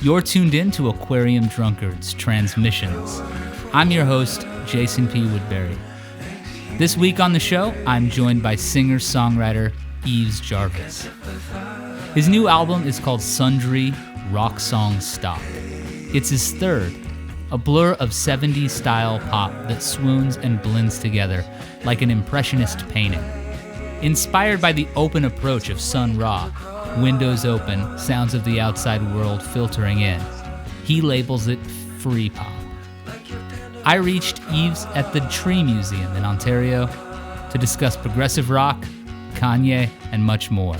You're tuned in to Aquarium Drunkards Transmissions. I'm your host, Jason P. Woodbury. This week on the show, I'm joined by singer-songwriter Yves Jarvis. His new album is called Sundry Rock Song Stock. It's his third, a blur of 70s style pop that swoons and blends together like an impressionist painting. Inspired by the open approach of Sun Ra, windows open, sounds of the outside world filtering in, he labels it free pop. I reached Yves at the Tree Museum in Ontario to discuss progressive rock, Kanye, and much more.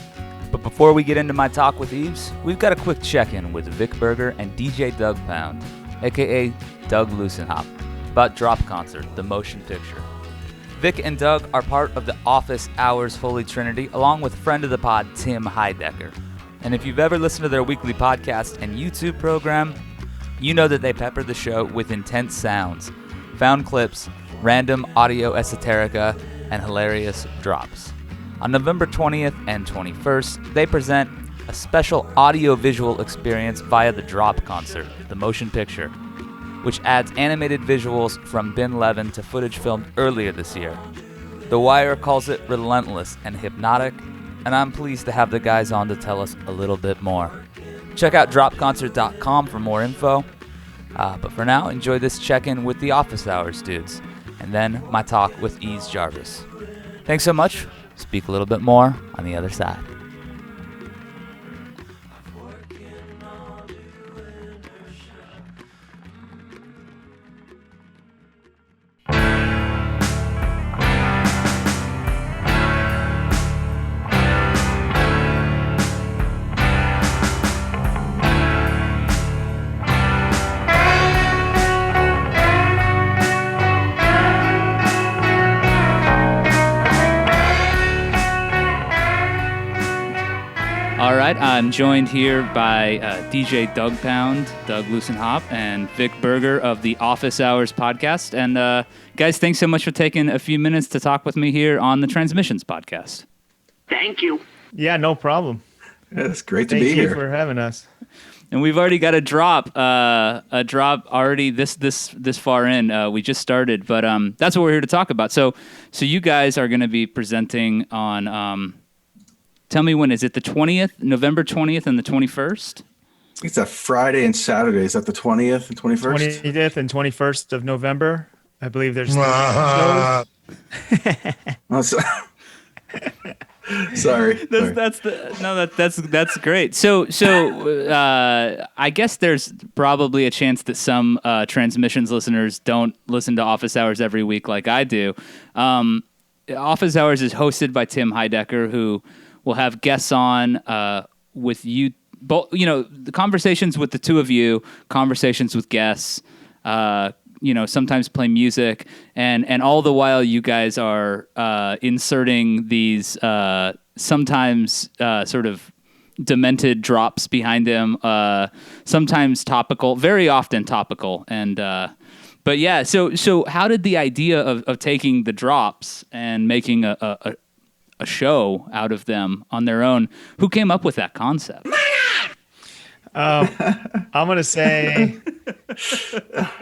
But before we get into my talk with Yves, we've got a quick check-in with Vic Berger and DJ Doug Pound, aka Doug Lussenhop, about Drop Concert, the motion picture. Vic and Doug are part of the Office Hours Holy Trinity, along with friend of the pod, Tim Heidecker. And if you've ever listened to their weekly podcast and YouTube program, you know that they pepper the show with intense sounds, found clips, random audio esoterica, and hilarious drops. On November 20th and 21st, they present a special audio-visual experience via the Drop Concert, the motion picture, which adds animated visuals from Ben Levin to footage filmed earlier this year. The Wire calls it relentless and hypnotic, and I'm pleased to have the guys on to tell us a little bit more. Check out dropconcert.com for more info. But for now, enjoy this check-in with the Office Hours dudes, and then my talk with Yves Jarvis. Thanks so much. Speak a little bit more on the other side. I'm joined here by DJ Doug Pound, Doug Lussenhop, and Vic Berger of the Office Hours podcast. And guys, thanks so much for taking a few minutes to talk with me here on the Transmissions podcast. Thank you. Yeah, no problem. Yeah, it's great to be here. Thank you for having us. And we've already got a drop already this far in. We just started, but that's what we're here to talk about. So you guys are going to be presenting on. Tell me when, is it the 20th, November 20th and the 21st? It's a Friday and Saturday. Is that the 20th and 21st? 20th and 21st of November. I believe there's shows. Sorry. That's great. So I guess there's probably a chance that some Transmissions listeners don't listen to Office Hours every week like I do. Office Hours is hosted by Tim Heidecker, who we'll have guests on with you, both. You know, the conversations with the two of you, conversations with guests. Sometimes play music, and all the while you guys are inserting these sometimes sort of demented drops behind them. Sometimes topical, very often topical, and. But yeah, so how did the idea of taking the drops and making a show out of them on their own, who came up with that concept? I'm going to say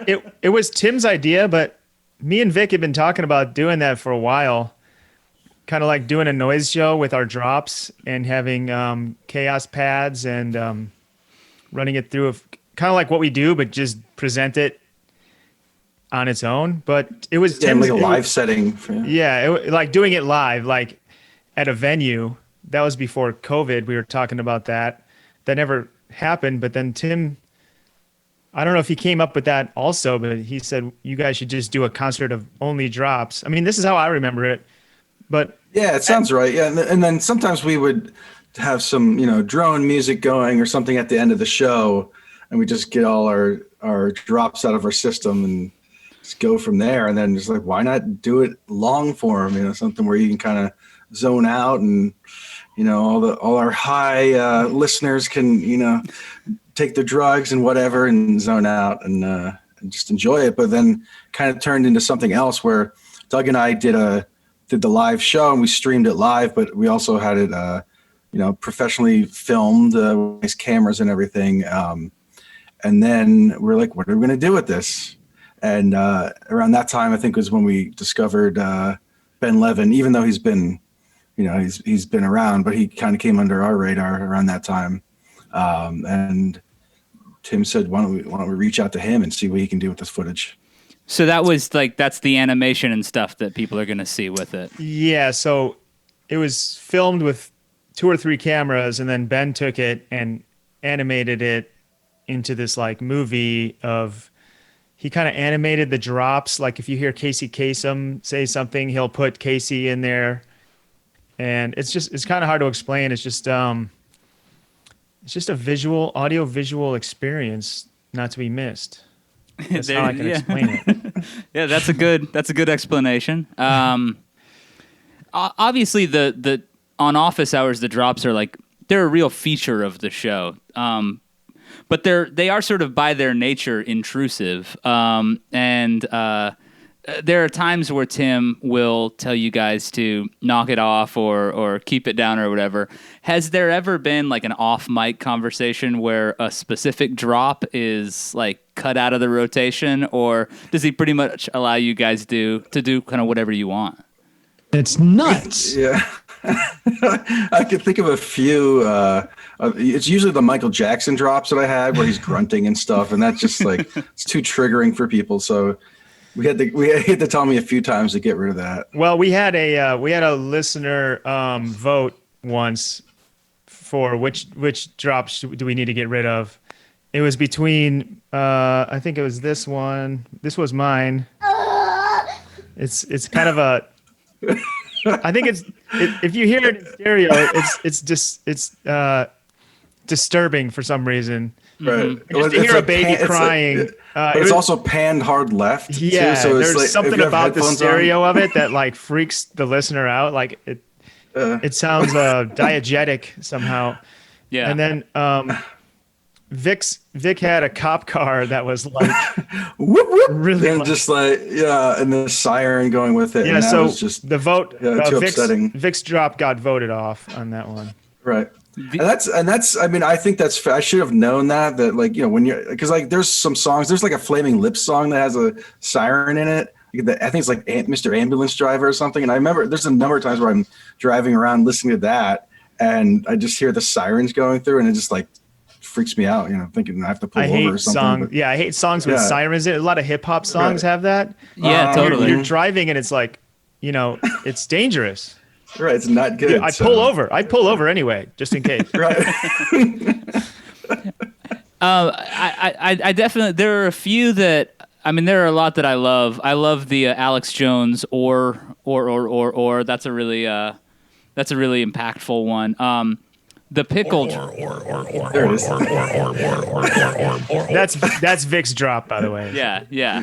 it was Tim's idea, but me and Vic had been talking about doing that for a while, kind of like doing a noise show with our drops and having chaos pads and running it through, kind of like what we do, but just present it on its own. But it was Tim's, like a live setting. Like doing it live, like at a venue. That was before COVID. We were talking about that. That never happened. But then Tim, I don't know if he came up with that also, but he said, you guys should just do a concert of only drops. I mean, this is how I remember it. But yeah, it sounds right. Yeah. And then sometimes we would have some, drone music going or something at the end of the show, and we just get all our drops out of our system and just go from there. And then just like, why not do it long form, something where you can kind of zone out and, all our high listeners can, take their drugs and whatever and zone out and just enjoy it. But then kind of turned into something else where Doug and I did the live show and we streamed it live, but we also had it, professionally filmed with nice cameras and everything. And then we're like, what are we going to do with this? And around that time, I think was when we discovered Ben Levin, even though he's been around, but he kind of came under our radar around that time. And Tim said, why don't we reach out to him and see what he can do with this footage? So that was like, that's the animation and stuff that people are going to see with it. Yeah. So it was filmed with 2 or 3 cameras, and then Ben took it and animated it into this like movie of, he kind of animated the drops. Like if you hear Casey Kasem say something, he'll put Casey in there. And it's kind of hard to explain. It's just a audio visual experience not to be missed. That's how I can explain it. Yeah, that's a good explanation. Obviously the on office hours, the drops are like, they're a real feature of the show. But they are sort of by their nature intrusive. There are times where Tim will tell you guys to knock it off or keep it down or whatever. Has there ever been like an off mic conversation where a specific drop is like cut out of the rotation, or does he pretty much allow you guys to do kind of whatever you want? It's nuts. Yeah. I could think of a few. It's usually the Michael Jackson drops that I had where he's grunting and stuff, and that's just like, it's too triggering for people. So we had to tell me a few times to get rid of that. Well, we had a listener vote once for which drops do we need to get rid of. It was between I think it was this one. This was mine. It's kind of a. I think if you hear it in stereo, it's disturbing for some reason. Right. Just to hear a baby crying. But it's also panned hard left. Yeah, too, so there's like, something about the stereo of it that like freaks the listener out. Like it sounds diegetic somehow. Yeah. And then Vic had a cop car that was like whoop, whoop, really and just like, yeah, and the siren going with it. Yeah, and that so was just the vote, too upsetting. Vic's drop got voted off on that one. Right. And that's I mean, I think that's I should have known that like, you know, when you're, because like there's some songs, there's like a Flaming Lips song that has a siren in it. I think it's like Mr. Ambulance Driver or something. And I remember there's a number of times where I'm driving around listening to that and I just hear the sirens going through and it just like freaks me out, you know, thinking I have to pull over or something. I hate songs with sirens in it. A lot of hip hop songs have that. Yeah, totally. You're driving and it's like, you know, it's dangerous. Right, it's not good. Yeah, I pull over anyway, just in case. Right. I definitely, there are a few that, I mean, there are a lot that I love. I love the Alex Jones or. That's a really impactful one. The pickle. That's Vic's drop, by the way. Yeah.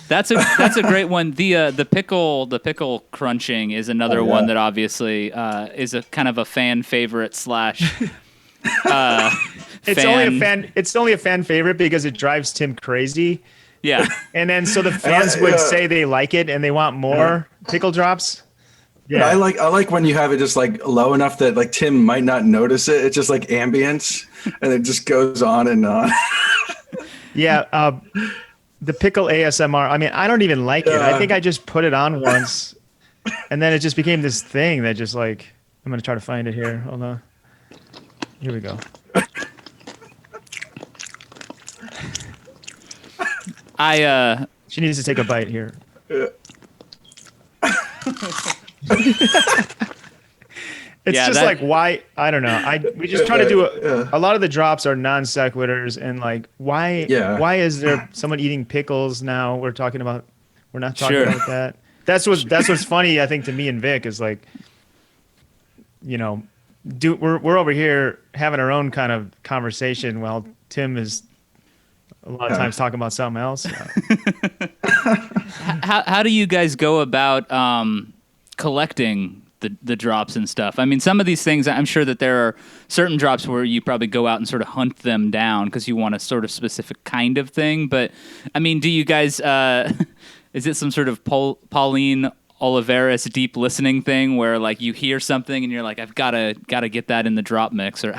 That's a great one. The pickle crunching is another one that obviously is a kind of a fan favorite slash. It's only a fan favorite because it drives Tim crazy. Yeah. And then so the fans would say they like it and they want more pickle drops. Yeah. I like when you have it just like low enough that like Tim might not notice it. It's just like ambience and it just goes on and on. Yeah. The pickle ASMR. I mean, I don't even like it. I think I just put it on once and then it just became this thing that just like, I'm going to try to find it here. Hold on. Here we go. She needs to take a bite here. It's just like, why? I don't know. We just try to do a lot of the drops are non sequiturs and like why is there someone eating pickles now? We're not talking about that. That's what's funny, I think, to me and Vic is like, you know, we're over here having our own kind of conversation while Tim is a lot of times talking about something else. How do you guys go about collecting the drops and stuff? I mean, some of these things, I'm sure that there are certain drops where you probably go out and sort of hunt them down because you want a sort of specific kind of thing. But I mean, do you guys, is it some sort of Pauline Oliveris deep listening thing where like you hear something and you're like, I've gotta get that in the drop mix, or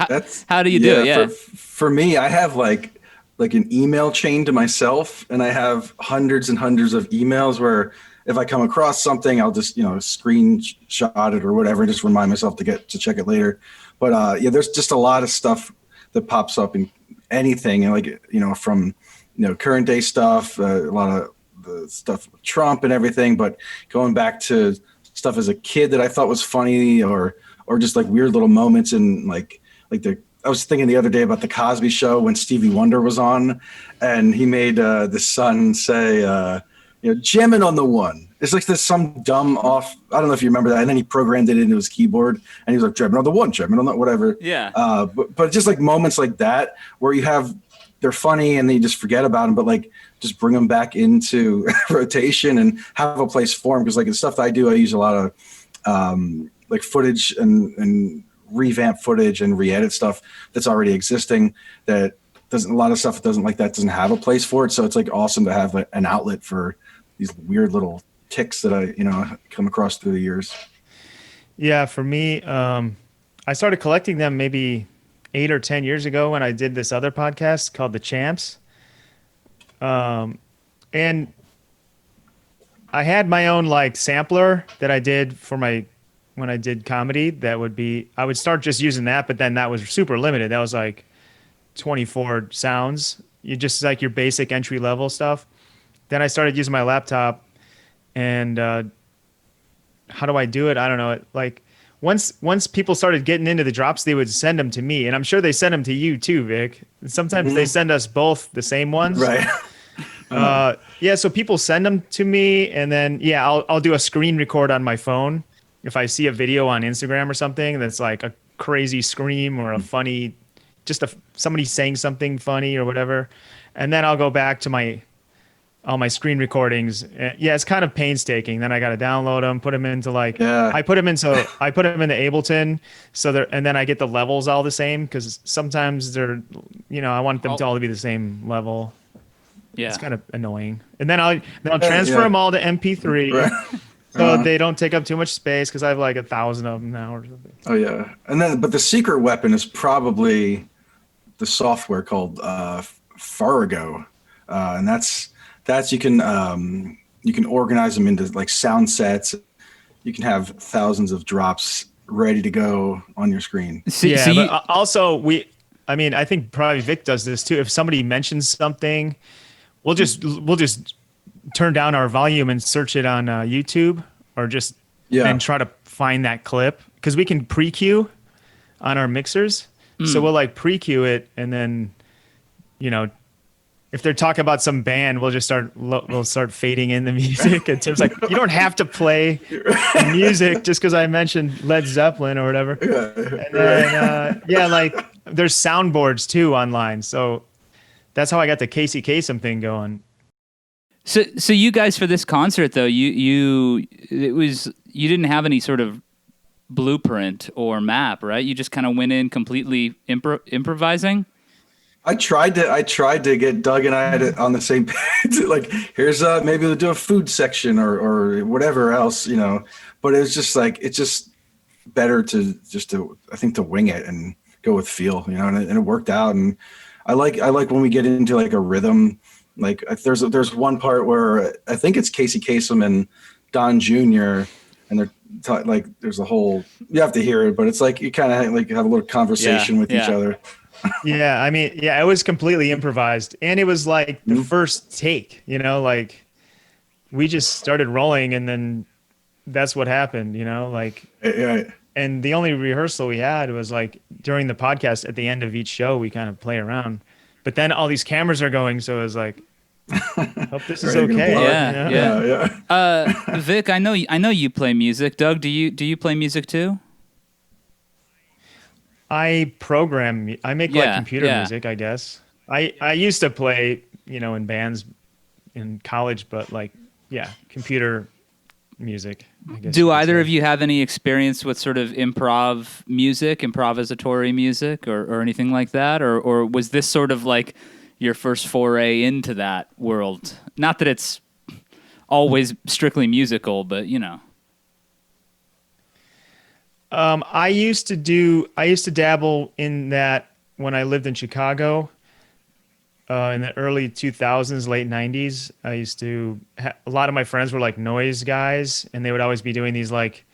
how do you do it? Yeah. For me, I have like like an email chain to myself, and I have hundreds and hundreds of emails where if I come across something, I'll just, screenshot it or whatever, just remind myself to check it later. But there's just a lot of stuff that pops up in anything, and from current day stuff, a lot of the stuff with Trump and everything, but going back to stuff as a kid that I thought was funny, or just like weird little moments in I was thinking the other day about the Cosby Show when Stevie Wonder was on, and he made the son say, jamming on the one. It's like this some dumb off. I don't know if you remember that. And then he programmed it into his keyboard, and he was like, jamming on the one, jamming on the whatever. Yeah. But just like moments like that where they're funny and then you just forget about them, but like just bring them back into rotation and have a place for them. Because like the stuff that I do, I use a lot of like footage and revamp footage and re-edit stuff that's already existing that doesn't have a place for it. So it's like awesome to have an outlet for these weird little ticks that I come across through the years. Yeah, for me, I started collecting them maybe 8 or 10 years ago when I did this other podcast called The Champs. And I had my own like sampler that I did when I did comedy. I would start just using that, but then that was super limited. That was like 24 sounds. You just like your basic entry level stuff. Then I started using my laptop, and how do I do it? I don't know. Like once people started getting into the drops, they would send them to me, and I'm sure they send them to you too, Vic. And sometimes they send us both the same ones. Right. So people send them to me, and then I'll do a screen record on my phone if I see a video on Instagram or something that's like a crazy scream or a funny, somebody saying something funny or whatever, and then I'll go back to all my screen recordings. It's kind of painstaking. Then I got to download them, put them into I put them into Ableton, and then I get the levels all the same, because sometimes they're, I want them to all to be the same level. Yeah, it's kind of annoying. And then I'll transfer them all to MP3. Right. So they don't take up too much space, because I have like 1,000 of them now or something. Oh yeah, but the secret weapon is probably the software called Fargo, and that's you can organize them into like sound sets. You can have thousands of drops ready to go on your screen. But also I think probably Vic does this too. If somebody mentions something, we'll just turn down our volume and search it on YouTube, or just and try to find that clip, because we can pre-cue on our mixers. So we'll like pre-cue it, and then if they're talking about some band, we'll start fading in the music. And Tim's like, you don't have to play the music just because I mentioned Led Zeppelin or whatever. And then like there's soundboards too online, so that's how I got the Casey Kasem thing going. So you guys, for this concert though, you didn't have any sort of blueprint or map, right? You just kind of went in completely improvising. I tried to get Doug and I on the same page. Like, here's maybe we'll do a food section or whatever else, But it's just like, it's just better to wing it and go with feel, And it worked out. And I like when we get into like a rhythm. Like there's one part where I think it's Casey Kasem and Don Jr. and they're like there's a whole, you have to hear it, but it's like you kind of like have a little conversation with each other. It was completely improvised, and it was like the first take, like we just started rolling, and then that's what happened, and the only rehearsal we had was like during the podcast. At the end of each show, we kind of play around, but then all these cameras are going, so it was like, hope this is okay. Vic, I know you play music. Doug, do you play music too? I make like computer music, I guess. I used to play, in bands in college, but computer music, I guess. Do either of you have any experience with sort of improvisatory music or anything like that? Or was this sort of like your first foray into that world? Not that it's always strictly musical, but I used to dabble in that when I lived in Chicago. in the early 2000s, late 90s. I used to a lot of my friends were like noise guys, and they would always be doing these like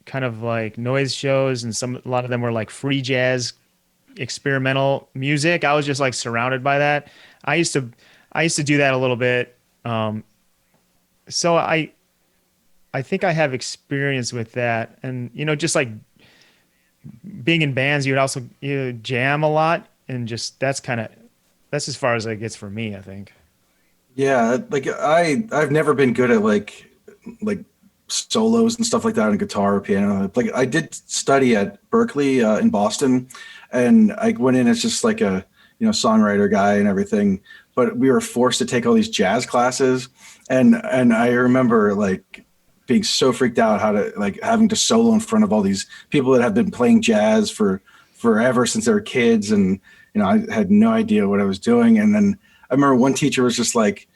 kind of like noise shows, and a lot of them were like free jazz experimental music. I was just like surrounded by that. I used to do that a little bit. So I think I have experience with that, and just like being in bands, you would also jam a lot, and just that's as far as it gets for me, I think. Yeah, like I've never been good at like solos and stuff like that on guitar or piano. Like I did study at Berkeley in Boston, and I went in as just like a songwriter guy and everything. But we were forced to take all these jazz classes, and I remember like being so freaked out how to like having to solo in front of all these people that have been playing jazz for forever since they were kids, and I had no idea what I was doing. And then I remember one teacher was just like,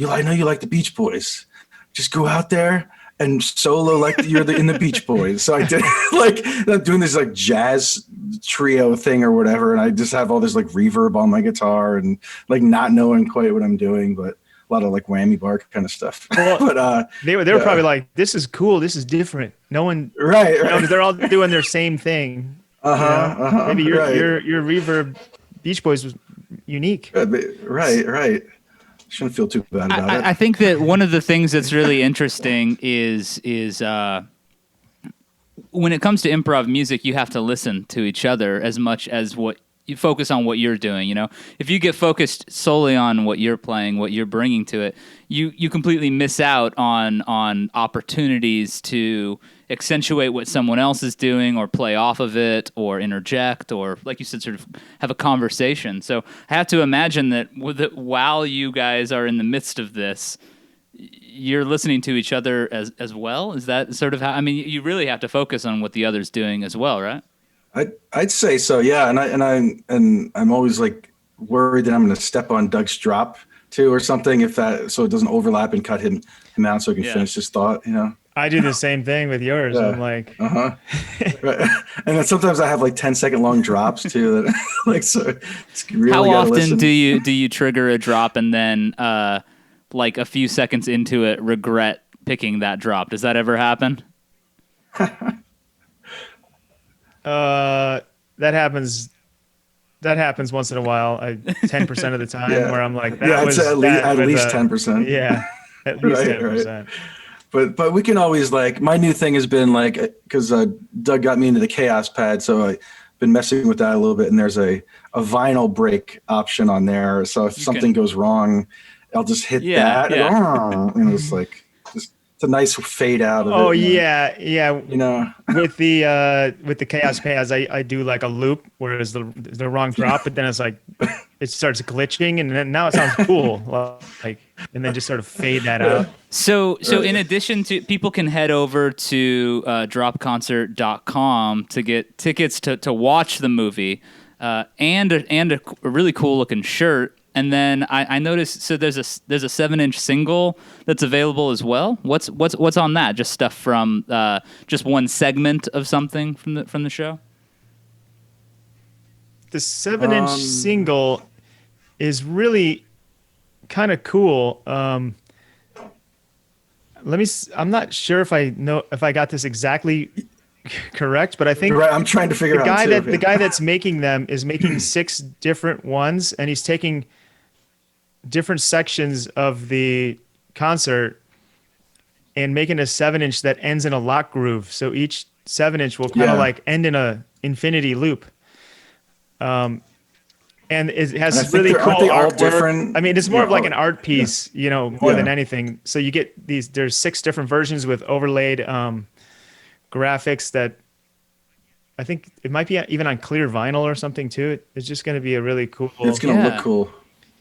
I know you like the Beach Boys, just go out there and solo like you're in the Beach Boys. So I did like doing this like jazz trio thing or whatever, and I just have all this like reverb on my guitar and like not knowing quite what I'm doing, but a lot of like whammy bar kind of stuff. Well, but they were probably like, this is cool, this is different. No one right. Because they're all doing their same thing. Maybe your reverb Beach Boys was unique. Right. Shouldn't feel too bad about it. I think that one of the things that's really interesting is when it comes to improv music, you have to listen to each other as much as what you focus on what you're doing. If you get focused solely on what you're playing, what you're bringing to it, you completely miss out on opportunities to accentuate what someone else is doing, or play off of it, or interject, or like you said, sort of have a conversation. So I have to imagine that while you guys are in the midst of this, you're listening to each other as well. Is that sort of how? I mean, you really have to focus on what the other's doing as well, right? I'd say so, yeah. And I'm always like worried that I'm going to step on Doug's drop too or something, so it doesn't overlap and cut him out so I can finish his thought. I do the same thing with yours. Yeah. I'm like, right. And then sometimes I have like 10-second long drops too. That like so. It's really how often listen. do you trigger a drop and then like a few seconds into it regret picking that drop? Does that ever happen? That happens once in a while. 10% of the time, where I'm like, it's at least 10%. Yeah, at least 10%. Right. But we can always like, my new thing has been like, because Doug got me into the Chaos Pad, so I've been messing with that a little bit, and there's a vinyl break option on there. So if something goes wrong, I'll just hit that. Yeah. And it's like, it's a nice fade out of it. Oh yeah. With the Chaos Pads, I do like a loop, whereas the wrong drop, but then it's like it starts glitching, and then now it sounds cool, like, and then just sort of fade that out. So in addition to, people can head over to dropconcert.com to get tickets to watch the movie, and a really cool looking shirt. And then I noticed, so there's a 7-inch single that's available as well. What's on that? Just stuff from just one segment of something from the show. The 7-inch single is really kind of cool. I'm not sure if I got this exactly correct, but I think I'm trying to figure out the guy that's making them is making 6 different ones, and he's taking different sections of the concert and making a 7-inch that ends in a lock groove. So each 7-inch will kind of like end in a infinity loop. And it has really cool artwork. Different? I mean, it's more of like an art piece, more than anything. So you get there's 6 different versions with overlaid graphics that I think it might be even on clear vinyl or something too. It's just going to be a really cool. It's going to look cool.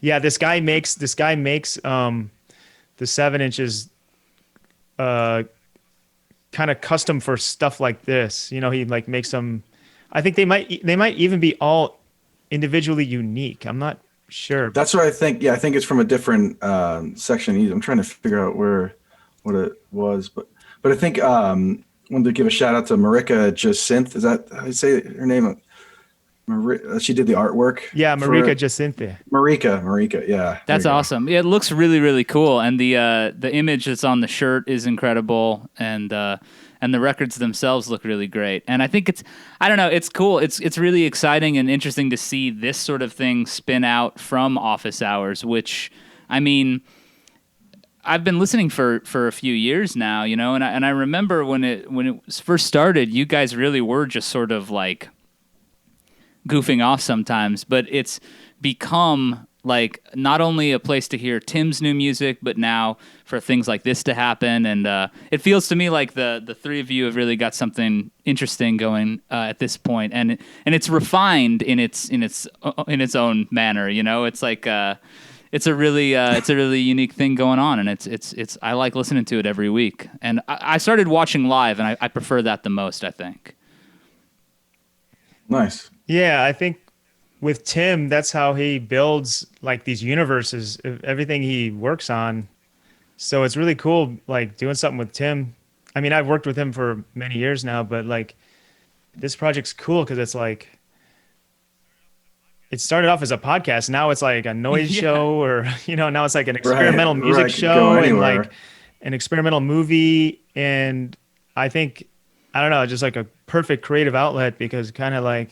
Yeah, this guy makes the 7-inches kind of custom for stuff like this. He like makes them. I think they might even be all individually unique. I'm not sure. That's what I think. Yeah, I think it's from a different section. I'm trying to figure out what it was, but I think I wanted to give a shout out to Marika Jacinth. Is that how you say her name? She did the artwork. Yeah, Marika Jacinta. Marika. Yeah. That's awesome. Yeah, it looks really, really cool, and the image that's on the shirt is incredible, and the records themselves look really great. And I think I don't know, it's cool. It's really exciting and interesting to see this sort of thing spin out from Office Hours, which, I mean, I've been listening for a few years now, you know, and I remember when it first started, you guys really were just sort of like goofing off sometimes, but it's become like not only a place to hear Tim's new music, but now for things like this to happen. And it feels to me like the three of you have really got something interesting going at this point, and it's refined in its own manner. You know, it's like it's a really unique thing going on, and it's I like listening to it every week. And I started watching live, and I prefer that the most, I think. Nice. Yeah, I think with Tim, that's how he builds like these universes, everything he works on. So it's really cool, like doing something with Tim. I mean, I've worked with him for many years now, but like this project's cool because it's like, it started off as a podcast. Now it's like a noise show, or, you know, now it's like an experimental music show and like an experimental movie. And I think, I don't know, just like a perfect creative outlet, because kind of like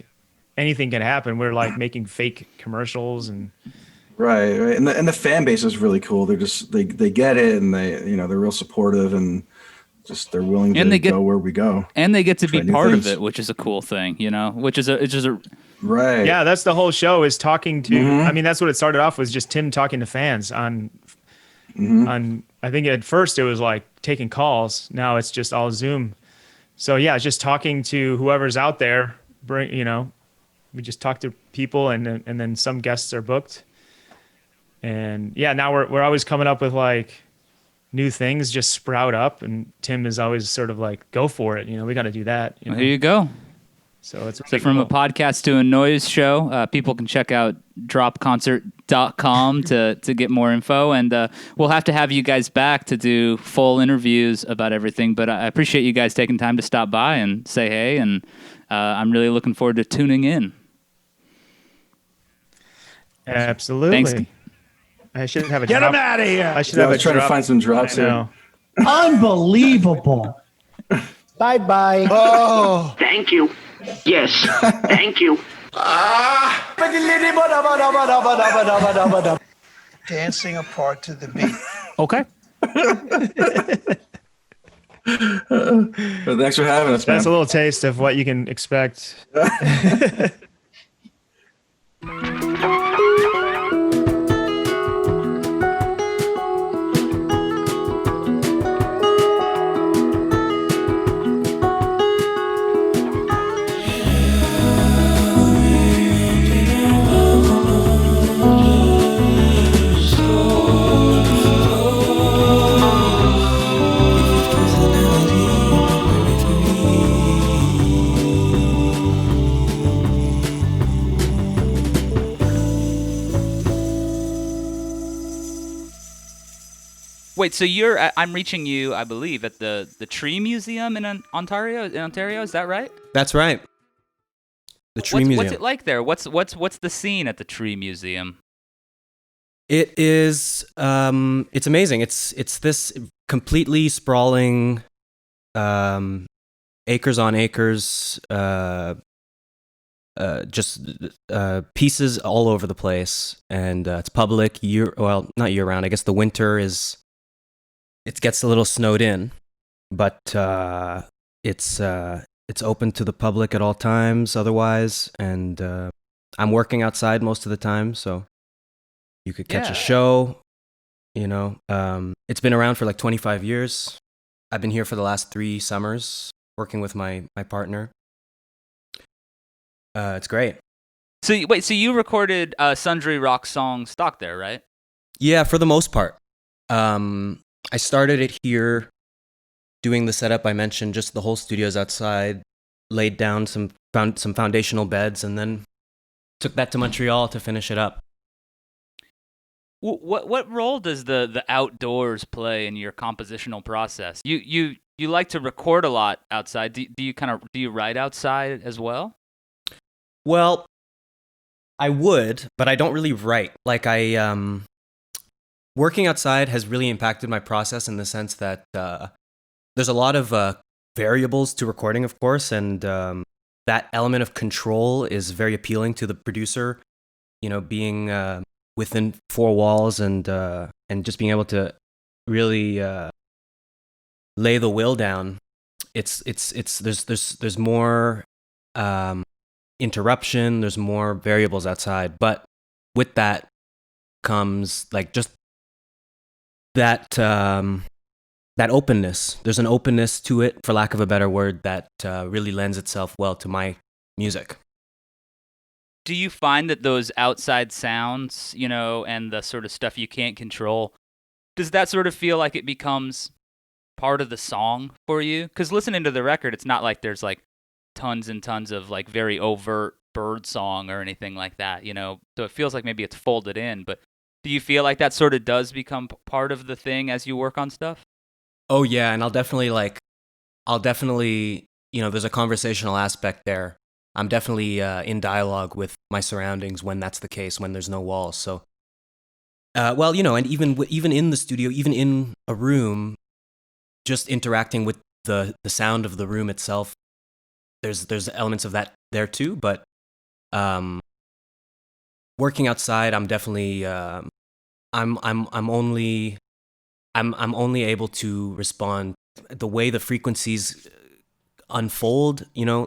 anything can happen. We're like making fake commercials and right. And the fan base is really cool. They're just they get it, and they're real supportive, and just they're willing to go where we go. And they get to be part of it, which is a cool thing, you know, it's just a right. Yeah, that's the whole show, is talking to I mean, that's what it started off, was just Tim talking to fans on I think at first it was like taking calls. Now it's just all Zoom. So yeah, it's just talking to whoever's out there. We just talk to people, and then some guests are booked. And yeah, now we're always coming up with like new things just sprout up, and Tim is always sort of like, go for it. You know, we got to do that. Well, here you go. So it's really from cool. A podcast to a noise show. People can check out dropconcert.com to get more info, and we'll have to have you guys back to do full interviews about everything. But I appreciate you guys taking time to stop by and say hey, and I'm really looking forward to tuning in. Absolutely. Thanks. I should have a Get drop. him out of here. I should have trying to find some drops here. Unbelievable. Bye-bye. Oh. Thank you. Yes. Thank you. Dancing apart to the beat. Okay. Well, thanks for having us, man. That's a little taste of what you can expect. Wait, so I'm reaching you, I believe, at the Tree Museum in Ontario. Is that right? That's right. The Tree Museum. What's it like there? What's the scene at the Tree Museum? It is. It's amazing. It's this completely sprawling, acres on acres, just pieces all over the place, and it's public not year round. I guess the winter it gets a little snowed in, but it's open to the public at all times otherwise, and I'm working outside most of the time, so you could catch a show, you know. It's been around for like 25 years. I've been here for the last 3 summers working with my partner. It's great. So you recorded Sundry Rock Song Stock there, right? Yeah, for the most part. I started it here, doing the setup I mentioned, just the whole studio's outside, laid down some foundational beds, and then took that to Montreal to finish it up. What role does the outdoors play in your compositional process? You like to record a lot outside. Do you write outside as well? Well, I would, but I don't really write. Like working outside has really impacted my process in the sense that there's a lot of variables to recording, of course, and that element of control is very appealing to the producer. You know, being within four walls and just being able to really lay the will down. There's more interruption. There's more variables outside, but with that comes like just that that openness. There's an openness to it, for lack of a better word, that really lends itself well to my music. Do you find that those outside sounds, you know, and the sort of stuff you can't control, does that sort of feel like it becomes part of the song for you? Because listening to the record, it's not like there's like tons and tons of like very overt bird song or anything like that, you know? So it feels like maybe it's folded in, but do you feel like that sort of does become part of the thing as you work on stuff? Oh yeah, and I'll definitely, you know, there's a conversational aspect there. I'm definitely in dialogue with my surroundings when that's the case, when there's no walls. So, well, you know, and even in the studio, even in a room, just interacting with the sound of the room itself, there's elements of that there too. But working outside, I'm definitely I'm only able to respond the way the frequencies unfold. You know,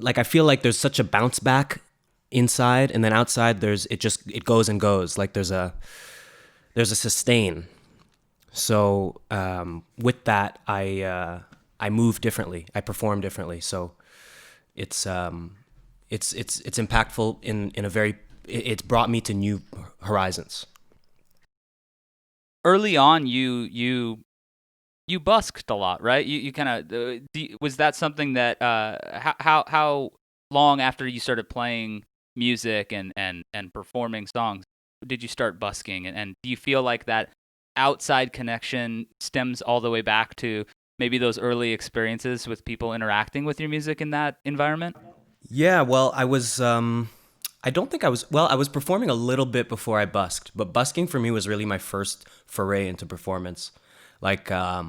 like I feel like there's such a bounce back inside, and then outside it goes and goes. Like there's a sustain. So with that, I move differently. I perform differently. So it's impactful in a very. It's brought me to new horizons. Early on, you busked a lot, right? You kind of was that something that how long after you started playing music and performing songs did you start busking? And do you feel like that outside connection stems all the way back to maybe those early experiences with people interacting with your music in that environment? Yeah, well, I was I don't think I was well, I was performing a little bit before I busked, but busking for me was really my first foray into performance. Like I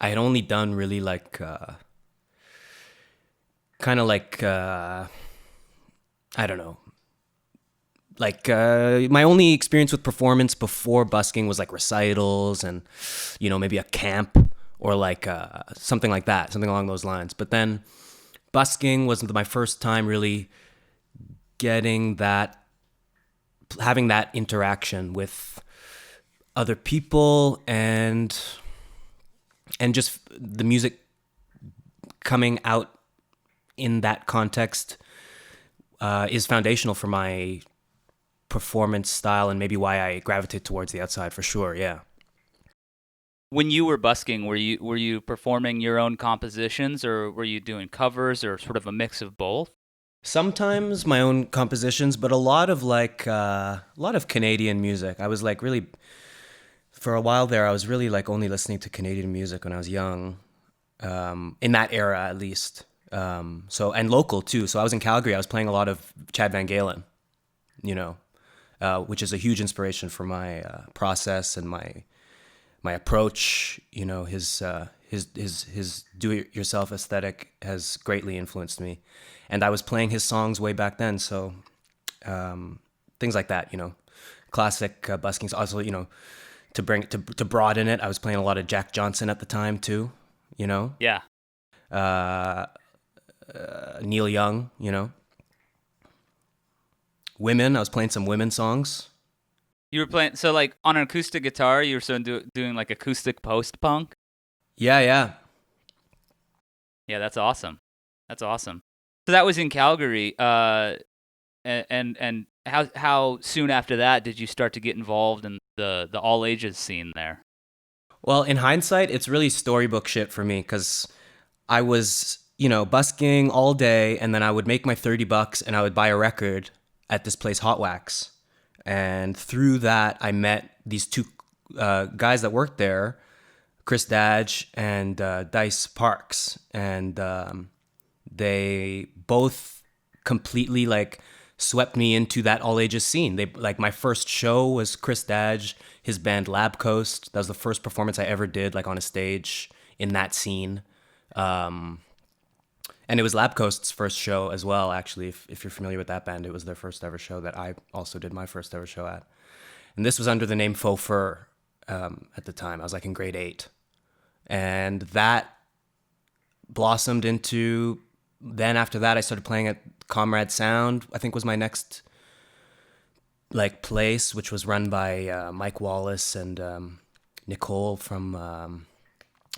had only done really like kind of like I don't know. Like my only experience with performance before busking was like recitals and, you know, maybe a camp or like something like that, something along those lines. But then busking was my first time really having that interaction with other people and just the music coming out in that context is foundational for my performance style and maybe why I gravitate towards the outside for sure. Yeah. When you were busking, were you performing your own compositions, or were you doing covers, or sort of a mix of both? Sometimes my own compositions, but a lot of Canadian music. I was like really, for a while there, I was really like only listening to Canadian music when I was young, in that era at least. So, and local too. So I was in Calgary. I was playing a lot of Chad Van Galen, you know, which is a huge inspiration for my process and my approach. You know, his do-it-yourself aesthetic has greatly influenced me, and I was playing his songs way back then. So things like that, you know, classic buskings. Also, you know, to broaden it, I was playing a lot of Jack Johnson at the time too. You know, Yeah. Neil Young, you know. Women, I was playing some women songs. You were playing, so like on an acoustic guitar, you were sort of doing like acoustic post-punk? Yeah. Yeah, that's awesome. That's awesome. So that was in Calgary, and how soon after that did you start to get involved in the all ages scene there? Well, in hindsight, it's really storybook shit for me because I was, you know, busking all day and then I would make my $30 and I would buy a record at this place, Hot Wax. And through that, I met these two guys that worked there, Chris Dadge and Dice Parks. And they both completely like swept me into that all ages scene. They like my first show was Chris Dadge, his band Lab Coast. That was the first performance I ever did like on a stage in that scene. And it was Lab Coast's first show as well, actually. If you're familiar with that band, it was their first ever show that I also did my first ever show at. And this was under the name Faux Fur at the time. I was like in grade 8. And that blossomed into, then after that, I started playing at Comrade Sound, I think was my next like place, which was run by Mike Wallace and Nicole from,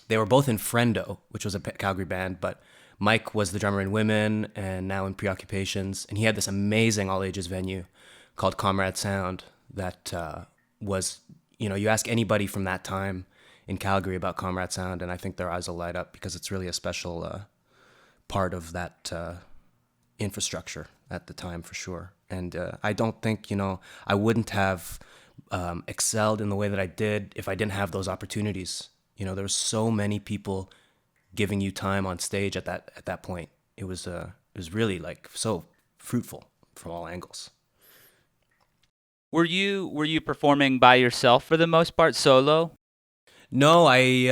they were both in Friendo, which was a Calgary band, but Mike was the drummer in Women and now in Preoccupations. And he had this amazing all ages venue called Comrade Sound that was, you ask anybody from that time in Calgary about Comrade Sound, and I think their eyes will light up because it's really a special part of that infrastructure at the time for sure. And I don't think, I wouldn't have excelled in the way that I did if I didn't have those opportunities. There were so many people giving you time on stage at that point. It was really like so fruitful from all angles. Were you performing by yourself for the most part, solo? No, I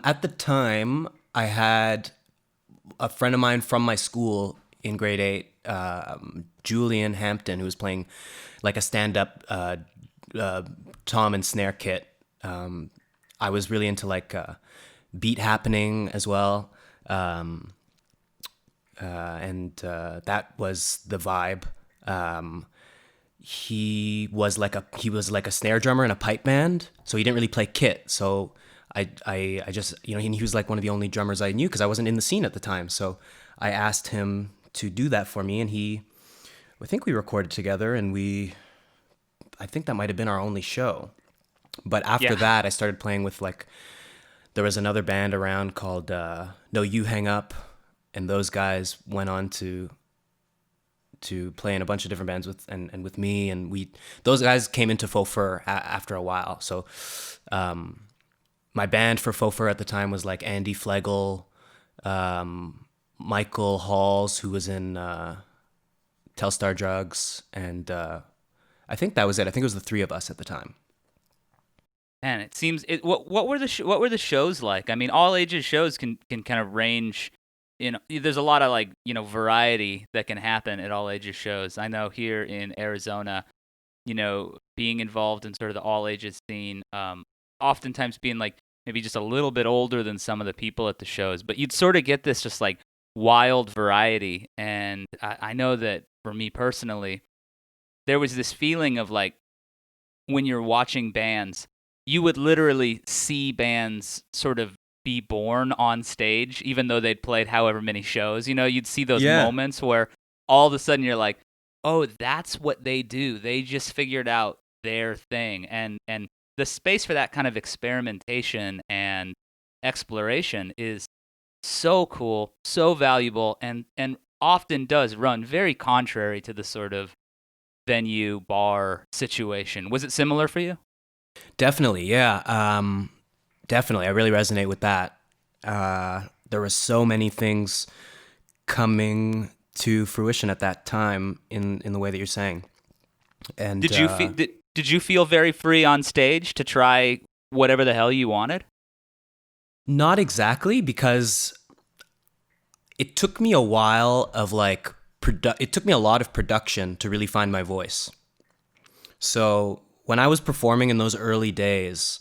at the time I had a friend of mine from my school in grade 8, Julian Hampton, who was playing like a stand-up tom and snare kit. I was really into like beat happening as well, and that was the vibe. He was like a snare drummer in a pipe band, so he didn't really play kit. So I just he was like one of the only drummers I knew because I wasn't in the scene at the time. So I asked him to do that for me, and I think we recorded together, and I think that might have been our only show. But after that, I started playing with like, there was another band around called No You Hang Up, and those guys went on to play in a bunch of different bands with me, and those guys came into Faux Fur after a while. So my band for Faux Fur at the time was like Andy Flegel, Michael Halls, who was in Telstar Drugs, and I think that was it. I think it was the three of us at the time. Man, it seems what were the shows like? I mean, all ages shows can kind of range. There's a lot of like variety that can happen at all ages shows. I know here in Arizona, being involved in sort of the all ages scene, oftentimes being like maybe just a little bit older than some of the people at the shows, but you'd sort of get this just like wild variety. And I know that for me personally, there was this feeling of like when you're watching bands, you would literally see bands sort of be born on stage, even though they'd played however many shows. You'd see those moments where all of a sudden you're like, oh, that's what they do. They just figured out their thing. And the space for that kind of experimentation and exploration is so cool, so valuable, and often does run very contrary to the sort of venue bar situation. Was it similar for you? Definitely, yeah. Definitely, I really resonate with that. There were so many things coming to fruition at that time in the way that you're saying. And did you feel very free on stage to try whatever the hell you wanted? Not exactly, because it took me a while of like it took me a lot of production to really find my voice. So when I was performing in those early days,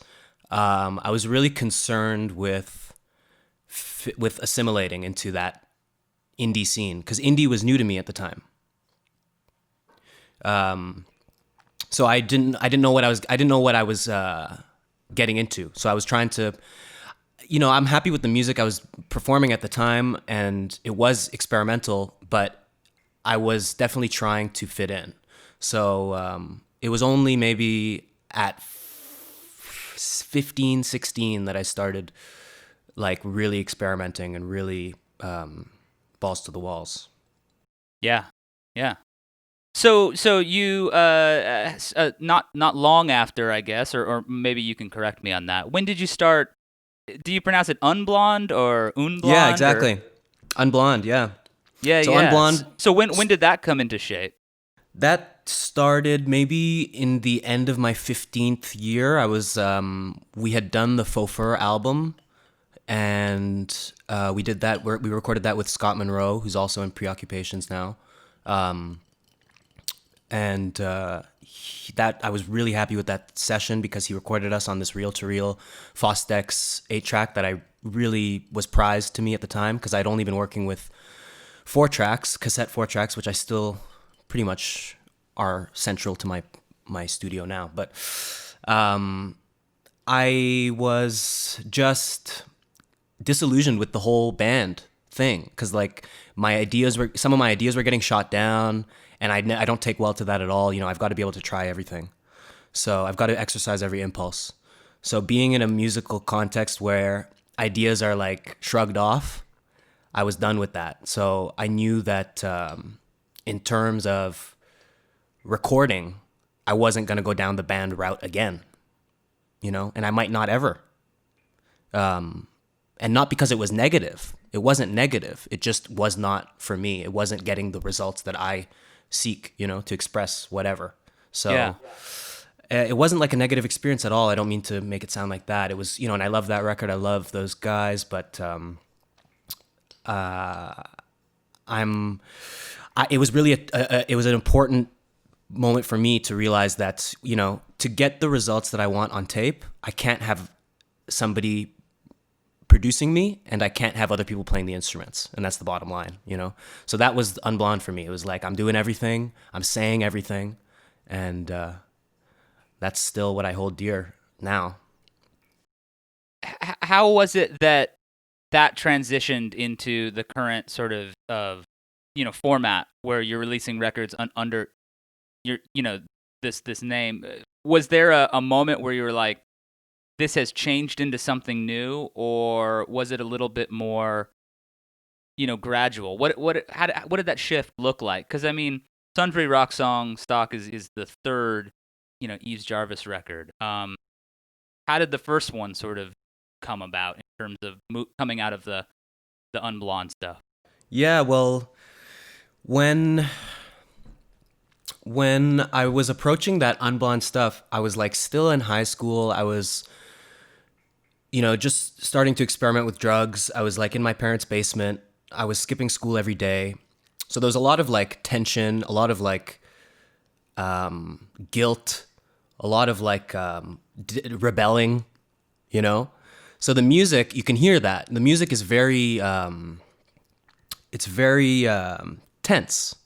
I was really concerned with assimilating into that indie scene, because indie was new to me at the time. So I didn't know what I was getting into. So I was trying to, I'm happy with the music I was performing at the time, and it was experimental, but I was definitely trying to fit in. So it was only maybe at 15, 16 that I started like really experimenting and really balls to the walls. Yeah. So you not long after, I guess, or maybe you can correct me on that. When did you start? Do you pronounce it unblonde or unblonde? Yeah, exactly. Unblonde, yeah. Yeah, So yeah. Unblonde. So when did that come into shape? That started maybe in the end of my 15th year. I was we had done the Faux Fur album, and we did that. We recorded that with Scott Monroe, who's also in Preoccupations now, and that I was really happy with that session because he recorded us on this reel-to-reel Fostex 8-track that I really was prized to me at the time because I'd only been working with 4-tracks, cassette 4-tracks, which I still pretty much are central to my studio now. But I was just disillusioned with the whole band thing because like some of my ideas were getting shot down, and I don't take well to that at all. You know, I've got to be able to try everything, so I've got to exercise every impulse. So being in a musical context where ideas are like shrugged off, I was done with that. So I knew that in terms of recording, I wasn't going to go down the band route again, you know, and I might not ever. And not because it was negative. It wasn't negative. It just was not for me. It wasn't getting the results that I seek, you know, to express whatever. So Yeah. It wasn't like a negative experience at all. I don't mean to make it sound like that. It was, you know, and I love that record. I love those guys, but it was really it was an important moment for me to realize that, you know, to get the results that I want on tape, I can't have somebody producing me, and I can't have other people playing the instruments, and that's the bottom line, you know. So that was Unblonde for me. It was like I'm doing everything, I'm saying everything, and that's still what I hold dear now. How was it that transitioned into the current sort of you know format where you're releasing records under your, you know, this name? Was there a moment where you were like, this has changed into something new, or was it a little bit more, you know, gradual? What did that shift look like? Because I mean, Sundry Rock Song Stock is the third, you know, Yves Jarvis record. How did the first one sort of come about in terms of coming out of the Unblonde stuff? Yeah, well, when I was approaching that Unblonde stuff, I was like still in high school. I was, you know, just starting to experiment with drugs. I was like in my parents' basement. I was skipping school every day. So there was a lot of like tension, a lot of like guilt, a lot of like rebelling, you know? So the music, you can hear that. The music is very, it's very tense.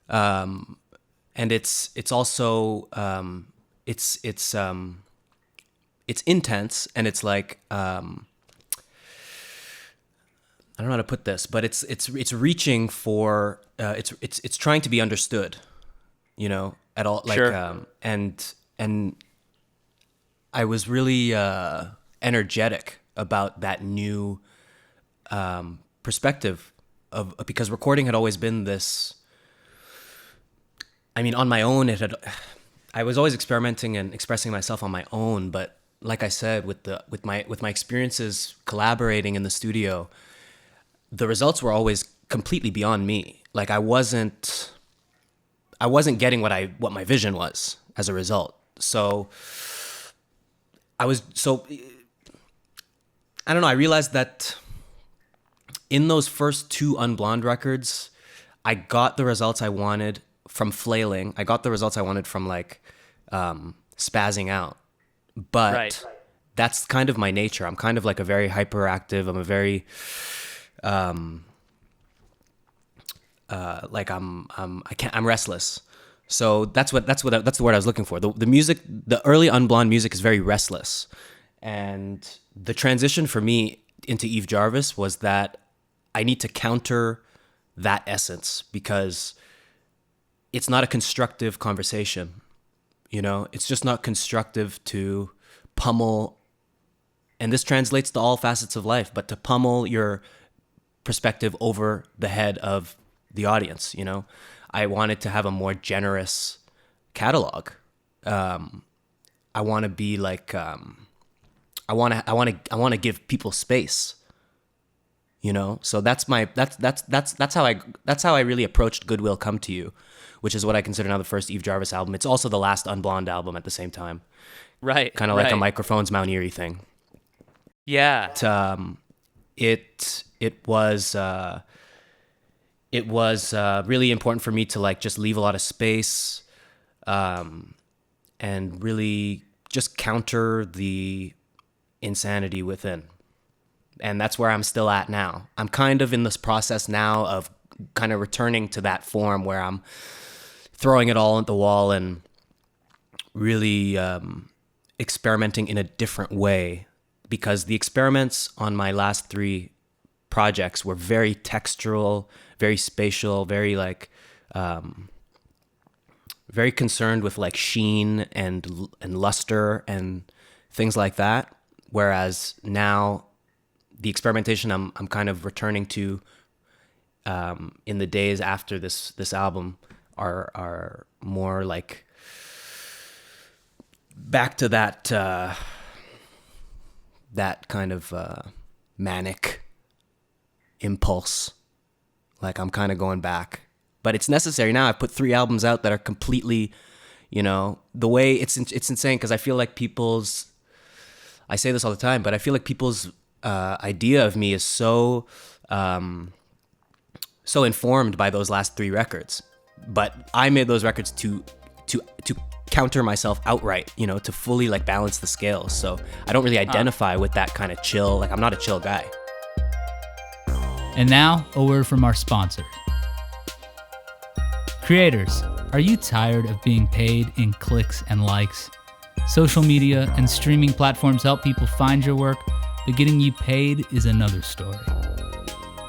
And it's also, it's intense, and it's like I don't know how to put this, but it's reaching for it's trying to be understood, you know, at all, like Sure. And I was really energetic about that new perspective of, because recording had always been this. I mean, on my own, I was always experimenting and expressing myself on my own, but like I said, with my experiences collaborating in the studio, the results were always completely beyond me. Like I wasn't getting what my vision was as a result. So I don't know. I realized that in those first two Unblonde records, I got the results I wanted from flailing. I got the results I wanted from like spazzing out. But Right. that's kind of my nature. I'm kind of like a very hyperactive. I'm a very I'm restless. So that's the word I was looking for. The music, the early Unblonde music is very restless. And the transition for me into Yves Jarvis was that I need to counter that essence, because it's not a constructive conversation. You know, it's just not constructive to pummel, and this translates to all facets of life, but to pummel your perspective over the head of the audience, you know? I wanted to have a more generous catalog. I want to be like, I want to give people space, you know? So that's how I really approached Goodwill Come to You, which is what I consider now the first Yves Jarvis album. It's also the last Unblonde album at the same time. Right. Kind of like a Microphones Mount Erie thing. Yeah. It was really important for me to like just leave a lot of space, and really just counter the insanity within. And that's where I'm still at now. I'm kind of in this process now of kind of returning to that form where I'm throwing it all at the wall and really experimenting in a different way, because the experiments on my last 3 projects were very textural, very spatial, very like very concerned with like sheen and luster and things like that. Whereas now the experimentation I'm kind of returning to in the days after this album are more like back to that that kind of manic impulse. Like I'm kind of going back, but it's necessary now. I've put 3 albums out that are completely, you know, the way it's insane, because I feel like I say this all the time, but I feel like people's idea of me is so informed by those last 3 records. But I made those records to counter myself outright, you know, to fully like balance the scales. So I don't really identify with that kind of chill. Like I'm not a chill guy. And now, a word from our sponsor. Creators, are you tired of being paid in clicks and likes? Social media and streaming platforms help people find your work, but getting you paid is another story.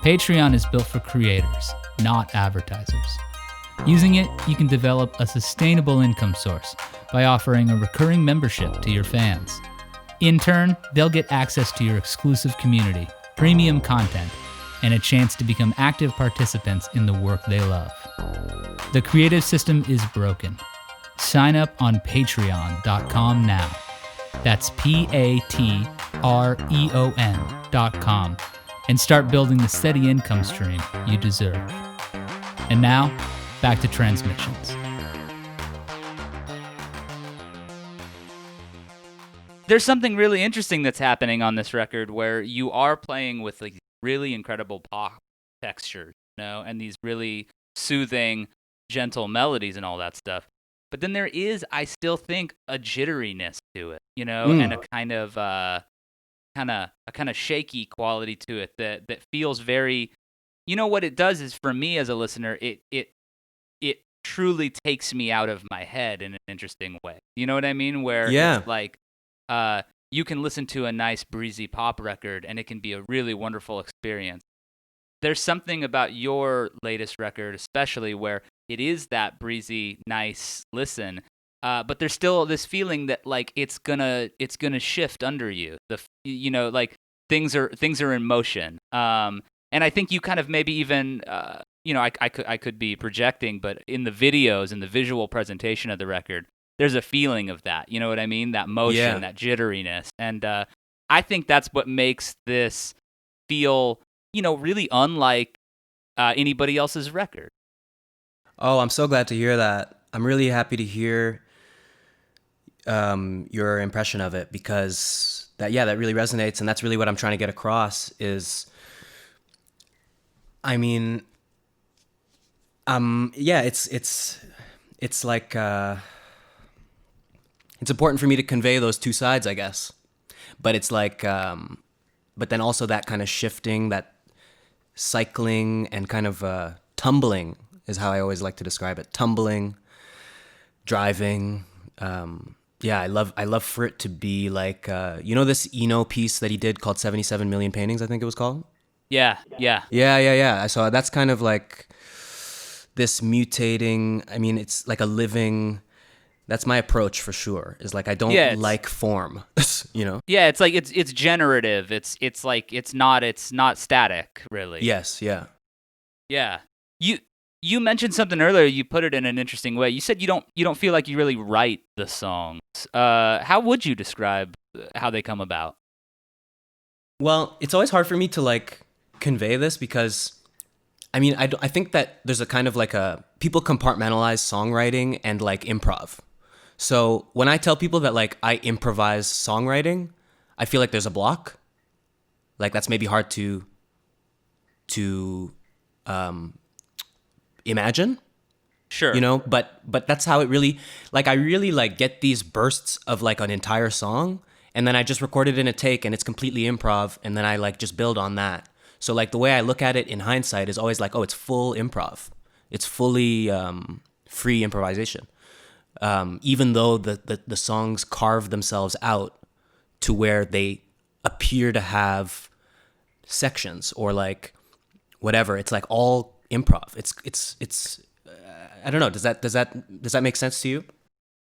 Patreon is built for creators, not advertisers. Using it, you can develop a sustainable income source by offering a recurring membership to your fans. In turn, they'll get access to your exclusive community, premium content, and a chance to become active participants in the work they love. The creative system is broken. Sign up on patreon.com now. That's patreon.com, and start building the steady income stream you deserve. And now, back to Transmissions. There's something really interesting that's happening on this record where you are playing with like really incredible pop textures, you know, and these really soothing, gentle melodies and all that stuff. But then there is, I still think, a jitteriness to it, you know, and a kind of shaky quality to it that feels very, you know, what it does is, for me as a listener, it truly takes me out of my head in an interesting way. You know what I mean? Where it's like you can listen to a nice breezy pop record and it can be a really wonderful experience. There's something about your latest record, especially, where it is that breezy, nice listen, but there's still this feeling that like it's gonna shift under you. You know, like things are in motion. And I think you kind of maybe even you know, I could be projecting, but in the videos and the visual presentation of the record, there's a feeling of that. You know what I mean? That motion, that jitteriness, and I think that's what makes this feel, you know, really unlike anybody else's record. Oh, I'm so glad to hear that. I'm really happy to hear your impression of it, because that really resonates, and that's really what I'm trying to get across is, I mean, it's like it's important for me to convey those 2 sides, I guess. But it's like, but then also that kind of shifting, that cycling and kind of tumbling is how I always like to describe it. Tumbling, driving. I love for it to be like, you know, this Eno piece that he did called 77 Million Paintings, I think it was called? Yeah. So that's kind of like this mutating, I mean, it's like a living, that's my approach for sure, is like I don't like form, you know? Yeah, it's like it's generative. It's like it's not static, really. Yes, yeah. Yeah. You mentioned something earlier, you put it in an interesting way. You said you don't feel like you really write the songs. How would you describe how they come about? Well, it's always hard for me to like convey this because, I mean, I think that there's a kind of like people compartmentalize songwriting and like improv. So when I tell people that like I improvise songwriting, I feel like there's a block. Like that's maybe hard to imagine. Sure. You know, but that's how it really, like, I really like get these bursts of like an entire song, and then I just record it in a take and it's completely improv, and then I like just build on that. So like the way I look at it in hindsight is always like, oh, it's full improv. It's fully free improvisation. Even though the songs carve themselves out to where they appear to have sections or like whatever, it's like all improv. It's I don't know. Does that make sense to you?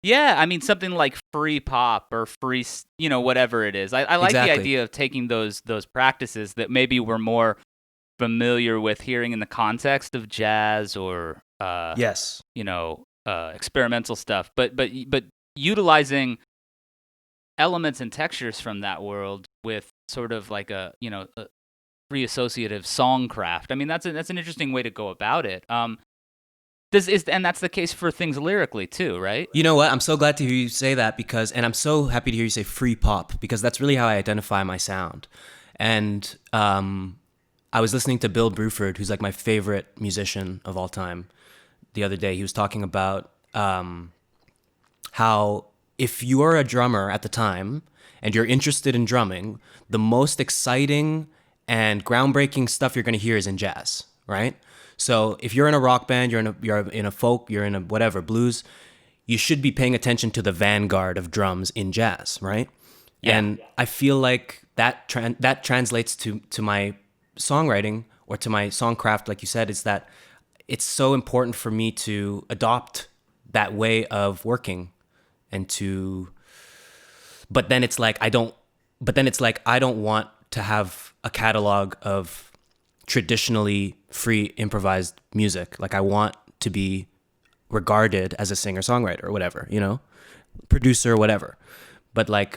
Yeah, I mean something like free pop or free, whatever it is. I like Exactly. the idea of taking those practices that maybe we're more familiar with hearing in the context of jazz or Yes. experimental stuff, but utilizing elements and textures from that world with sort of like a free associative songcraft. I mean that's an interesting way to go about it. And that's the case for things lyrically too, right? You know what? I'm so glad to hear you say that and I'm so happy to hear you say free pop because that's really how I identify my sound. And I was listening to Bill Bruford, who's like my favorite musician of all time, the other day. He was talking about how if you are a drummer at the time and you're interested in drumming, the most exciting and groundbreaking stuff you're going to hear is in jazz, right? So if you're in a rock band, you're in a folk, you're in a whatever, blues, you should be paying attention to the vanguard of drums in jazz, right? Yeah. And I feel like that translates to my songwriting or to my songcraft, like you said, is that it's so important for me to adopt that way of working but then it's like I don't want to have a catalog of traditionally free improvised music. Like I want to be regarded as a singer-songwriter or whatever, producer or whatever. But like,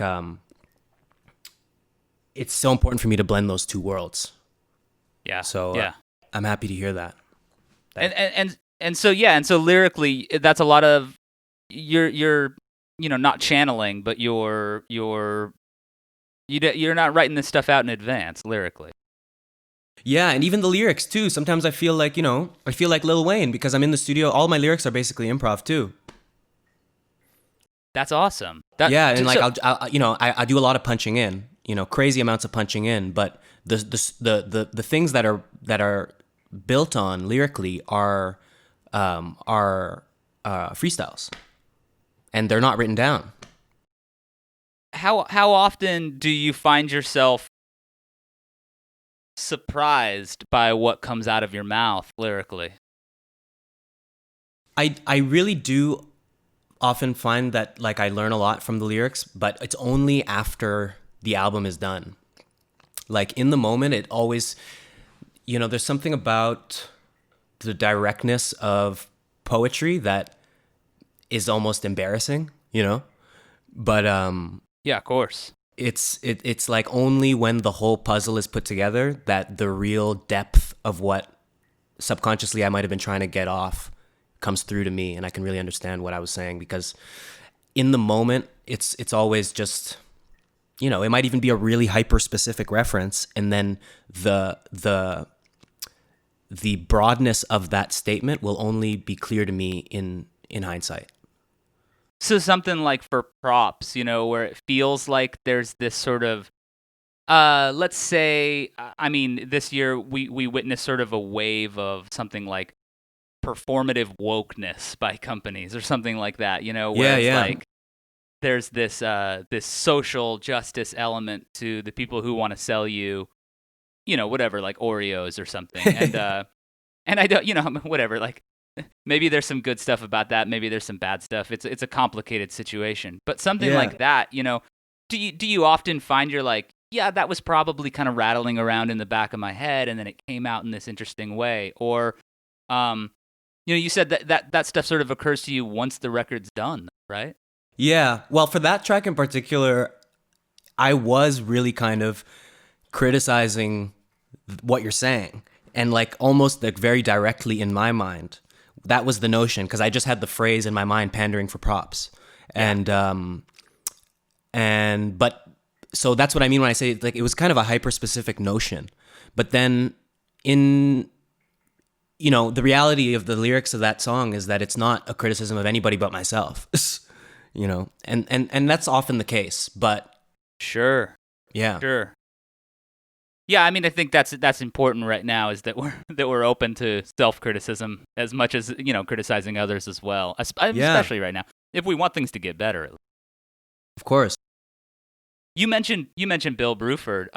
it's so important for me to blend those two worlds. Yeah. So yeah. I'm happy to hear that. And so lyrically, that's a lot of you're not channeling, but you're not writing this stuff out in advance lyrically. Yeah, and even the lyrics too. Sometimes I feel like Lil Wayne because I'm in the studio. All my lyrics are basically improv too. That's awesome. I do a lot of punching in. Crazy amounts of punching in. But the things that are built on lyrically are freestyles, and they're not written down. How often do you find yourself surprised by what comes out of your mouth lyrically? I really do often find that like I learn a lot from the lyrics, but it's only after the album is done. Like in the moment, it always, there's something about the directness of poetry that is almost embarrassing, but yeah, of course. It's like only when the whole puzzle is put together that the real depth of what subconsciously I might have been trying to get off comes through to me, and I can really understand what I was saying, because in the moment it's always just, it might even be a really hyper specific reference, and then the broadness of that statement will only be clear to me in hindsight. So something like for props, where it feels like there's this sort of, let's say, this year we witnessed sort of a wave of something like performative wokeness by companies or something like that, where it's like there's this social justice element to the people who want to sell you, whatever, like Oreos or something. And I don't, whatever, like, maybe there's some good stuff about that. Maybe there's some bad stuff. It's a complicated situation. But something like that, do you often find you're like, yeah, that was probably kind of rattling around in the back of my head, and then it came out in this interesting way? Or, you said that stuff sort of occurs to you once the record's done, right? Yeah. Well, for that track in particular, I was really kind of criticizing what you're saying. And like almost like very directly in my mind, that was the notion, because I just had the phrase in my mind, pandering for props. But so that's what I mean when I say like it was kind of a hyper specific notion. But then the reality of the lyrics of that song is that it's not a criticism of anybody but myself. And that's often the case, but Sure. yeah. Sure. Yeah, I mean, I think that's important right now, is that we're open to self-criticism as much as, criticizing others as well, especially right now, if we want things to get better. Of course. You mentioned Bill Bruford.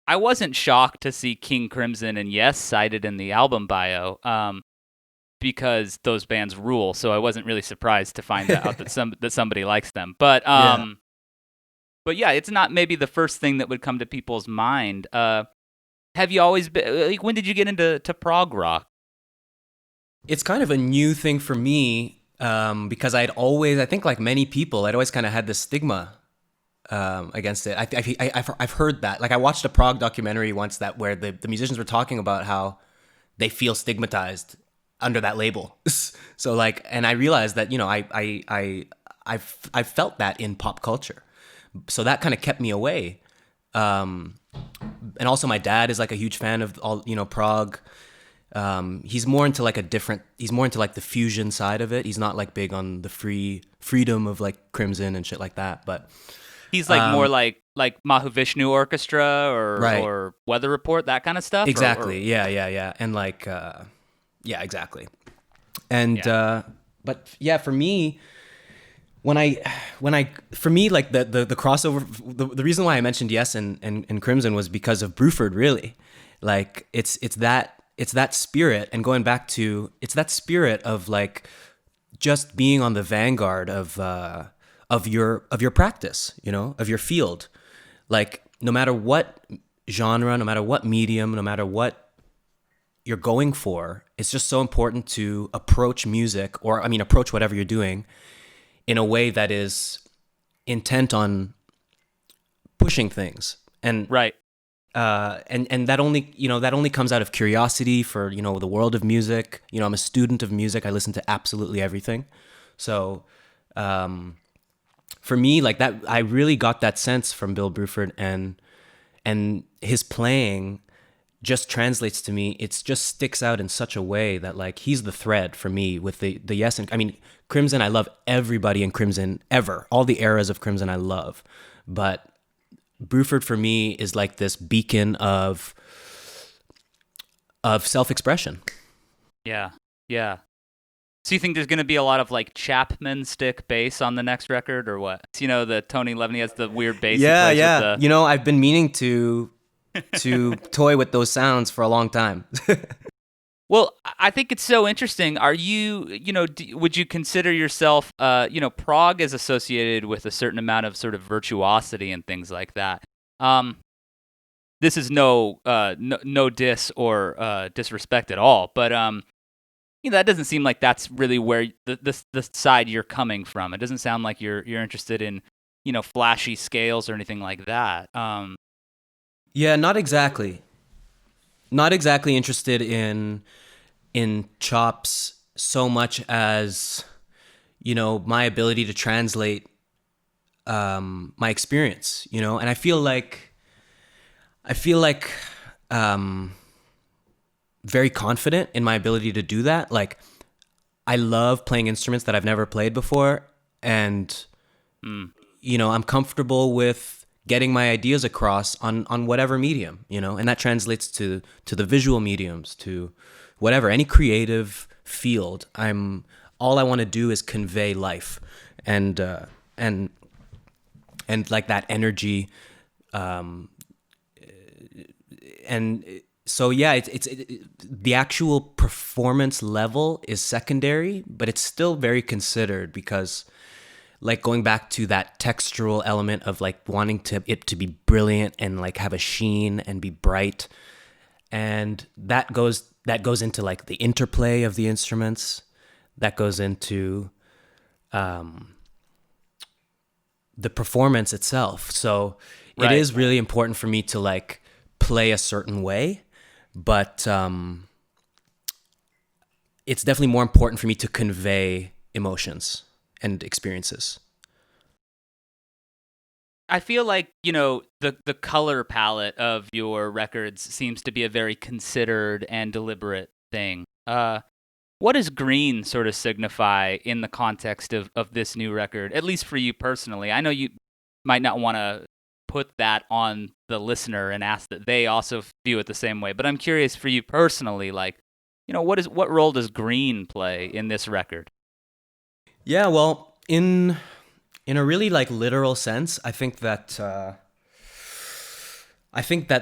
I wasn't shocked to see King Crimson and Yes cited in the album bio, because those bands rule. So I wasn't really surprised to find out that somebody likes them. But But yeah, it's not maybe the first thing that would come to people's mind. Have you always been, like, when did you get into prog rock? It's kind of a new thing for me, because I think like many people, I'd always kind of had this stigma against it. I've heard that. Like I watched a prog documentary once where the musicians were talking about how they feel stigmatized under that label. So like, and I realized that, I've felt that in pop culture. So that kind of kept me away. And also my dad is like a huge fan of all, prog. He's more into like the fusion side of it. He's not like big on the freedom of like Crimson and shit like that, but he's like more like Mahavishnu Orchestra or Weather Report, that kind of stuff. Exactly. Yeah. And like, exactly. And, but yeah, for me, for me, like the crossover, the reason why I mentioned Yes and Crimson was because of Bruford, really. Like it's that spirit, and going back to, it's that spirit of like just being on the vanguard of your practice, of your field. Like no matter what genre, no matter what medium, no matter what you're going for, it's just so important to approach music, approach whatever you're doing in a way that is intent on pushing things. And right. And that only comes out of curiosity for, the world of music. I'm a student of music. I listen to absolutely everything. So, for me, like that, I really got that sense from Bill Bruford, and his playing just translates to me. It just sticks out in such a way that like he's the thread for me with the Yes. And I mean, Crimson, I love everybody in Crimson ever. All the eras of Crimson I love. But Bruford for me is like this beacon of self-expression. Yeah. So you think there's going to be a lot of like Chapman stick bass on the next record, or what? The Tony Levin, he has the weird bass. Yeah. I've been meaning to toy with those sounds for a long time. Well, I think it's so interesting. Are you, would you consider yourself, prog is associated with a certain amount of sort of virtuosity and things like that. This is no diss or disrespect at all, but that doesn't seem like that's really where the side you're coming from. It doesn't sound like you're interested in, flashy scales or anything like that. Yeah, not exactly. Not exactly interested in chops so much as, my ability to translate my experience, and I feel like very confident in my ability to do that. Like I love playing instruments that I've never played before, and I'm comfortable with getting my ideas across on whatever medium, and that translates to the visual mediums, to whatever, any creative field. All I want to do is convey life and like that energy. And so, yeah, it's the actual performance level is secondary, but it's still very considered, because like going back to that textural element of like wanting it to be brilliant and like have a sheen and be bright. And that goes into like the interplay of the instruments, that goes into the performance itself. So it is really important for me to like play a certain way, but it's definitely more important for me to convey emotions and experiences. I feel like, the color palette of your records seems to be a very considered and deliberate thing. What does green sort of signify in the context of this new record, at least for you personally? I know you might not want to put that on the listener and ask that they also view it the same way, but I'm curious for you personally, like, what role does green play in this record? Yeah, well, in a really like literal sense, I think that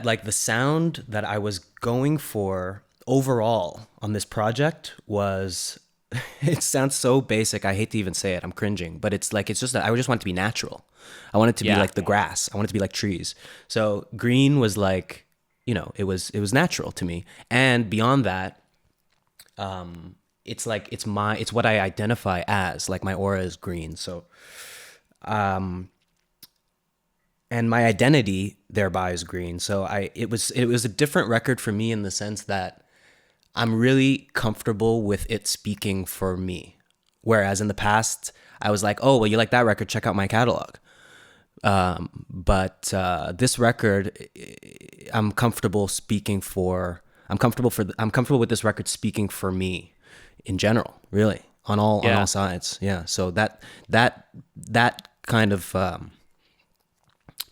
like the sound that I was going for overall on this project was it sounds so basic. I hate to even say it. I'm cringing, but it's just that I just want it to be natural. I want it to be like the grass. I want it to be like trees. So green was like, it was natural to me. And beyond that, it's what I identify as, like my aura is green. So, and my identity thereby is green. So it was a different record for me in the sense that I'm really comfortable with it speaking for me. Whereas in the past, I was like, oh, well, you like that record? Check out my catalog. But this record, I'm comfortable with this record speaking for me in general, really, on all sides. Yeah. So that kind of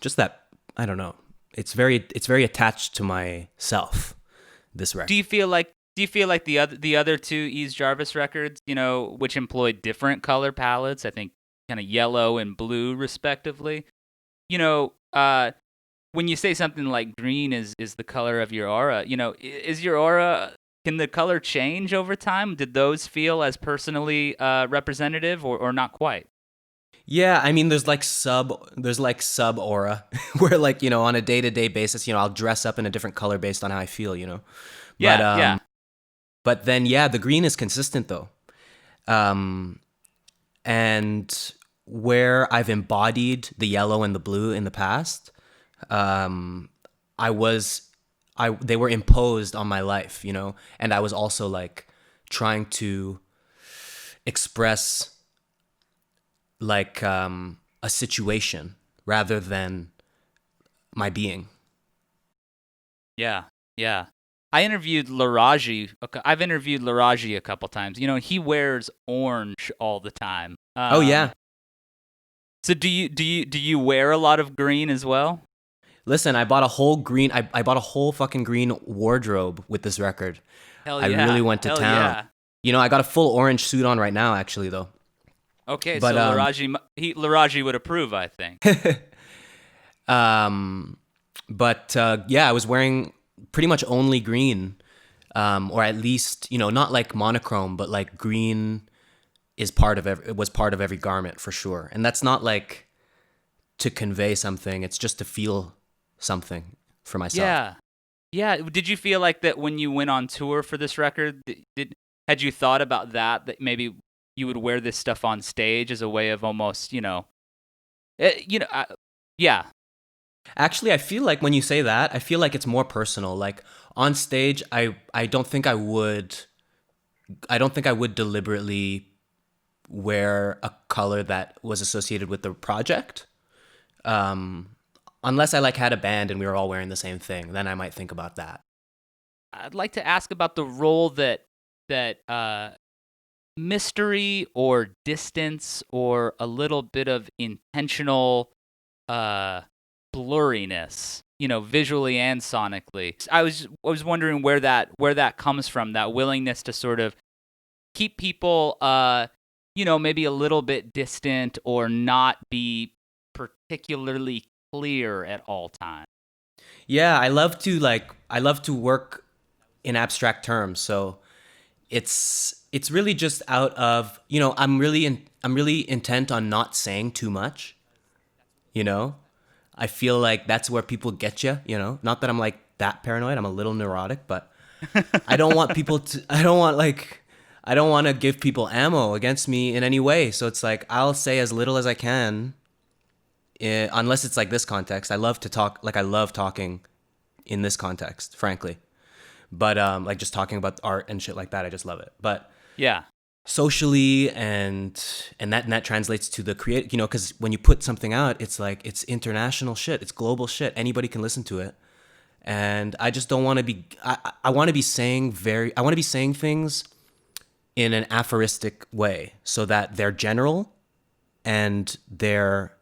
just that, I don't know. It's very attached to myself, this record. Do you feel like the other two Yves Jarvis records, which employed different color palettes, I think kind of yellow and blue respectively, when you say something like green is the color of your aura, is your aura, can the color change over time? Did those feel as personally representative or not quite? Yeah, I mean, there's like sub aura where like, on a day-to-day basis, I'll dress up in a different color based on how I feel, Yeah. But then, the green is consistent though. And where I've embodied the yellow and the blue in the past, they were imposed on my life, and I was also like trying to express like a situation rather than my being. Yeah. I've interviewed Laraji a couple times. He wears orange all the time. Oh yeah. So do you wear a lot of green as well? Listen, I bought a whole green. I bought a whole fucking green wardrobe with this record. Hell yeah. I really went to town. Yeah. I got a full orange suit on right now, actually, though. Okay, But, so Laraji would approve, I think. I was wearing pretty much only green, or at least not like monochrome, but like green was part of every garment for sure. And that's not like to convey something; it's just to feel something for myself. Yeah. Did you feel like that when you went on tour for this record? Had you thought about that maybe you would wear this stuff on stage as a way of almost, yeah. Actually, I feel like when you say that, I feel like it's more personal. Like on stage, I don't think I would deliberately wear a color that was associated with the project. Unless I like had a band and we were all wearing the same thing, then I might think about that. I'd like to ask about the role that mystery or distance or a little bit of intentional blurriness, visually and sonically. I was wondering where that comes from, that willingness to sort of keep people maybe a little bit distant or not be particularly clear at all times. Yeah, I love to work in abstract terms. So it's really just out of, I'm really intent on not saying too much. I feel like that's where people get you, not that I'm like that paranoid. I'm a little neurotic, but I don't want to give people ammo against me in any way. So it's like, I'll say as little as I can, unless it's like this context. I love to talk, like I love talking in this context, frankly. But like just talking about art and shit like that, I just love it. But Yeah. socially and that translates to the create, you know, because when you put something out, it's like it's international shit, it's global shit, anybody can listen to it. And I just don't want to be I want to be saying things in an aphoristic way so that they're general and they're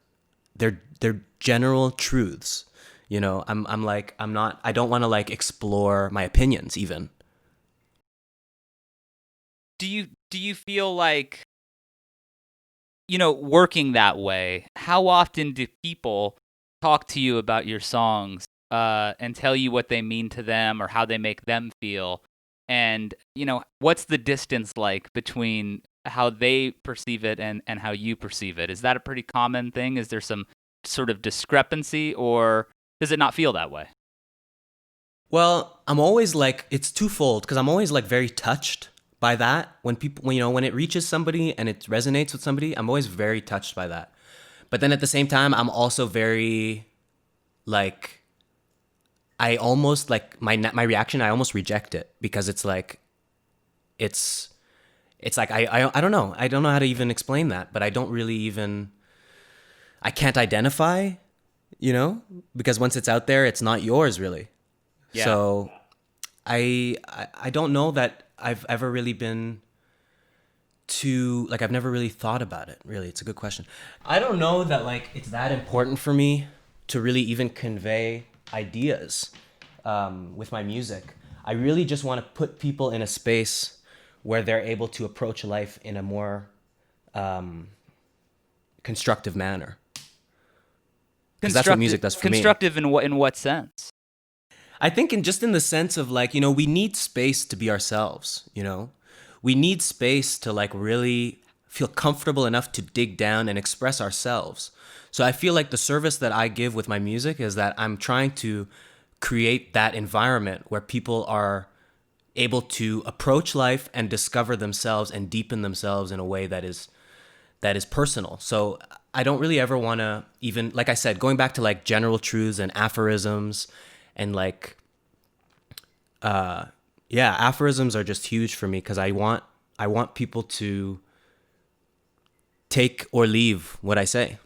general truths. You know, I don't want to like explore my opinions even. Do you feel like, you know, working that way, how often do people talk to you about your songs and tell you what they mean to them or how they make them feel? And, you know, what's the distance like between how they perceive it and how you perceive it? Is that a pretty common thing? Is there some sort of discrepancy, or does it not feel that way? Well, I'm always like, it's twofold, because I'm always like very touched by that. When it reaches somebody and it resonates with somebody, I'm always very touched by that. But then at the same time, I'm also very like, I almost like my reaction, I almost reject it, because it's like, it's like, I don't know. I don't know how to even explain that, but I don't really even, I can't identify, you know, because once it's out there, it's not yours really. Yeah. So I don't know that I've ever really been to, like, I've never really thought about it, really. It's a good question. I don't know that, like, it's that important for me to really even convey ideas with my music. I really just want to put people in a space where they're able to approach life in a more constructive manner. Because that's what music does for me. Constructive in what sense? I think in the sense of, like, you know, we need space to be ourselves, you know? We need space to, like, really feel comfortable enough to dig down and express ourselves. So I feel like the service that I give with my music is that I'm trying to create that environment where people are able to approach life and discover themselves and deepen themselves in a way that is personal. So I don't really ever want to, even, like I said, going back to like general truths and aphorisms and like, aphorisms are just huge for me, because I want people to take or leave what I say.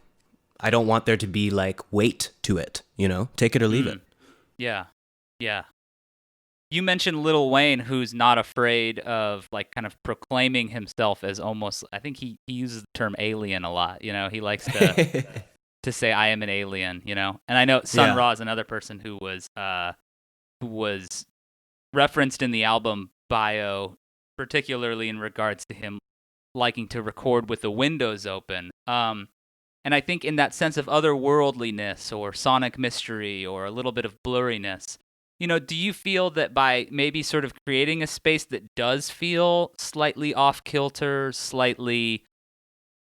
I don't want there to be like weight to it, you know, take it or leave it. Yeah. Yeah. You mentioned Lil Wayne, who's not afraid of like kind of proclaiming himself as almost, I think he uses the term alien a lot. You know, he likes to to say I am an alien, you know. And I know Sun Ra is another person who was referenced in the album bio, particularly in regards to him liking to record with the windows open. And I think in that sense of otherworldliness or sonic mystery or a little bit of blurriness, you know, do you feel that by maybe sort of creating a space that does feel slightly off kilter, slightly,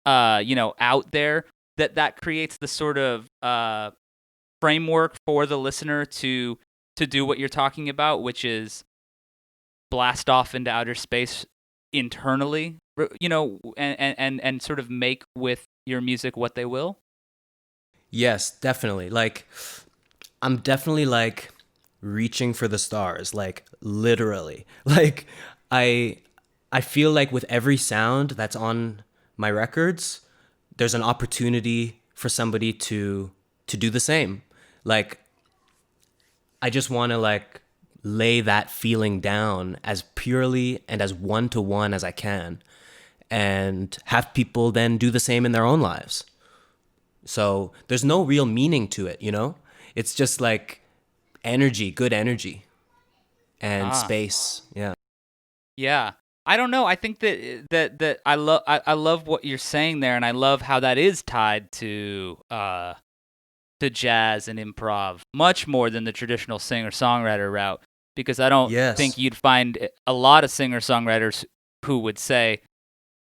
out there, that creates the sort of framework for the listener to do what you're talking about, which is blast off into outer space internally, you know, and sort of make with your music what they will? Yes, definitely. Like, I'm definitely like reaching for the stars, like literally. Like, I feel like with every sound that's on my records, there's an opportunity for somebody to do the same. Like, I just want to like lay that feeling down as purely and as one-to-one as I can, and have people then do the same in their own lives. So there's no real meaning to it, you know? It's just like energy, good energy, and space. Yeah. Yeah. I don't know. I think that I love what you're saying there, and I love how that is tied to jazz and improv much more than the traditional singer-songwriter route, because I don't think you'd find a lot of singer-songwriters who would say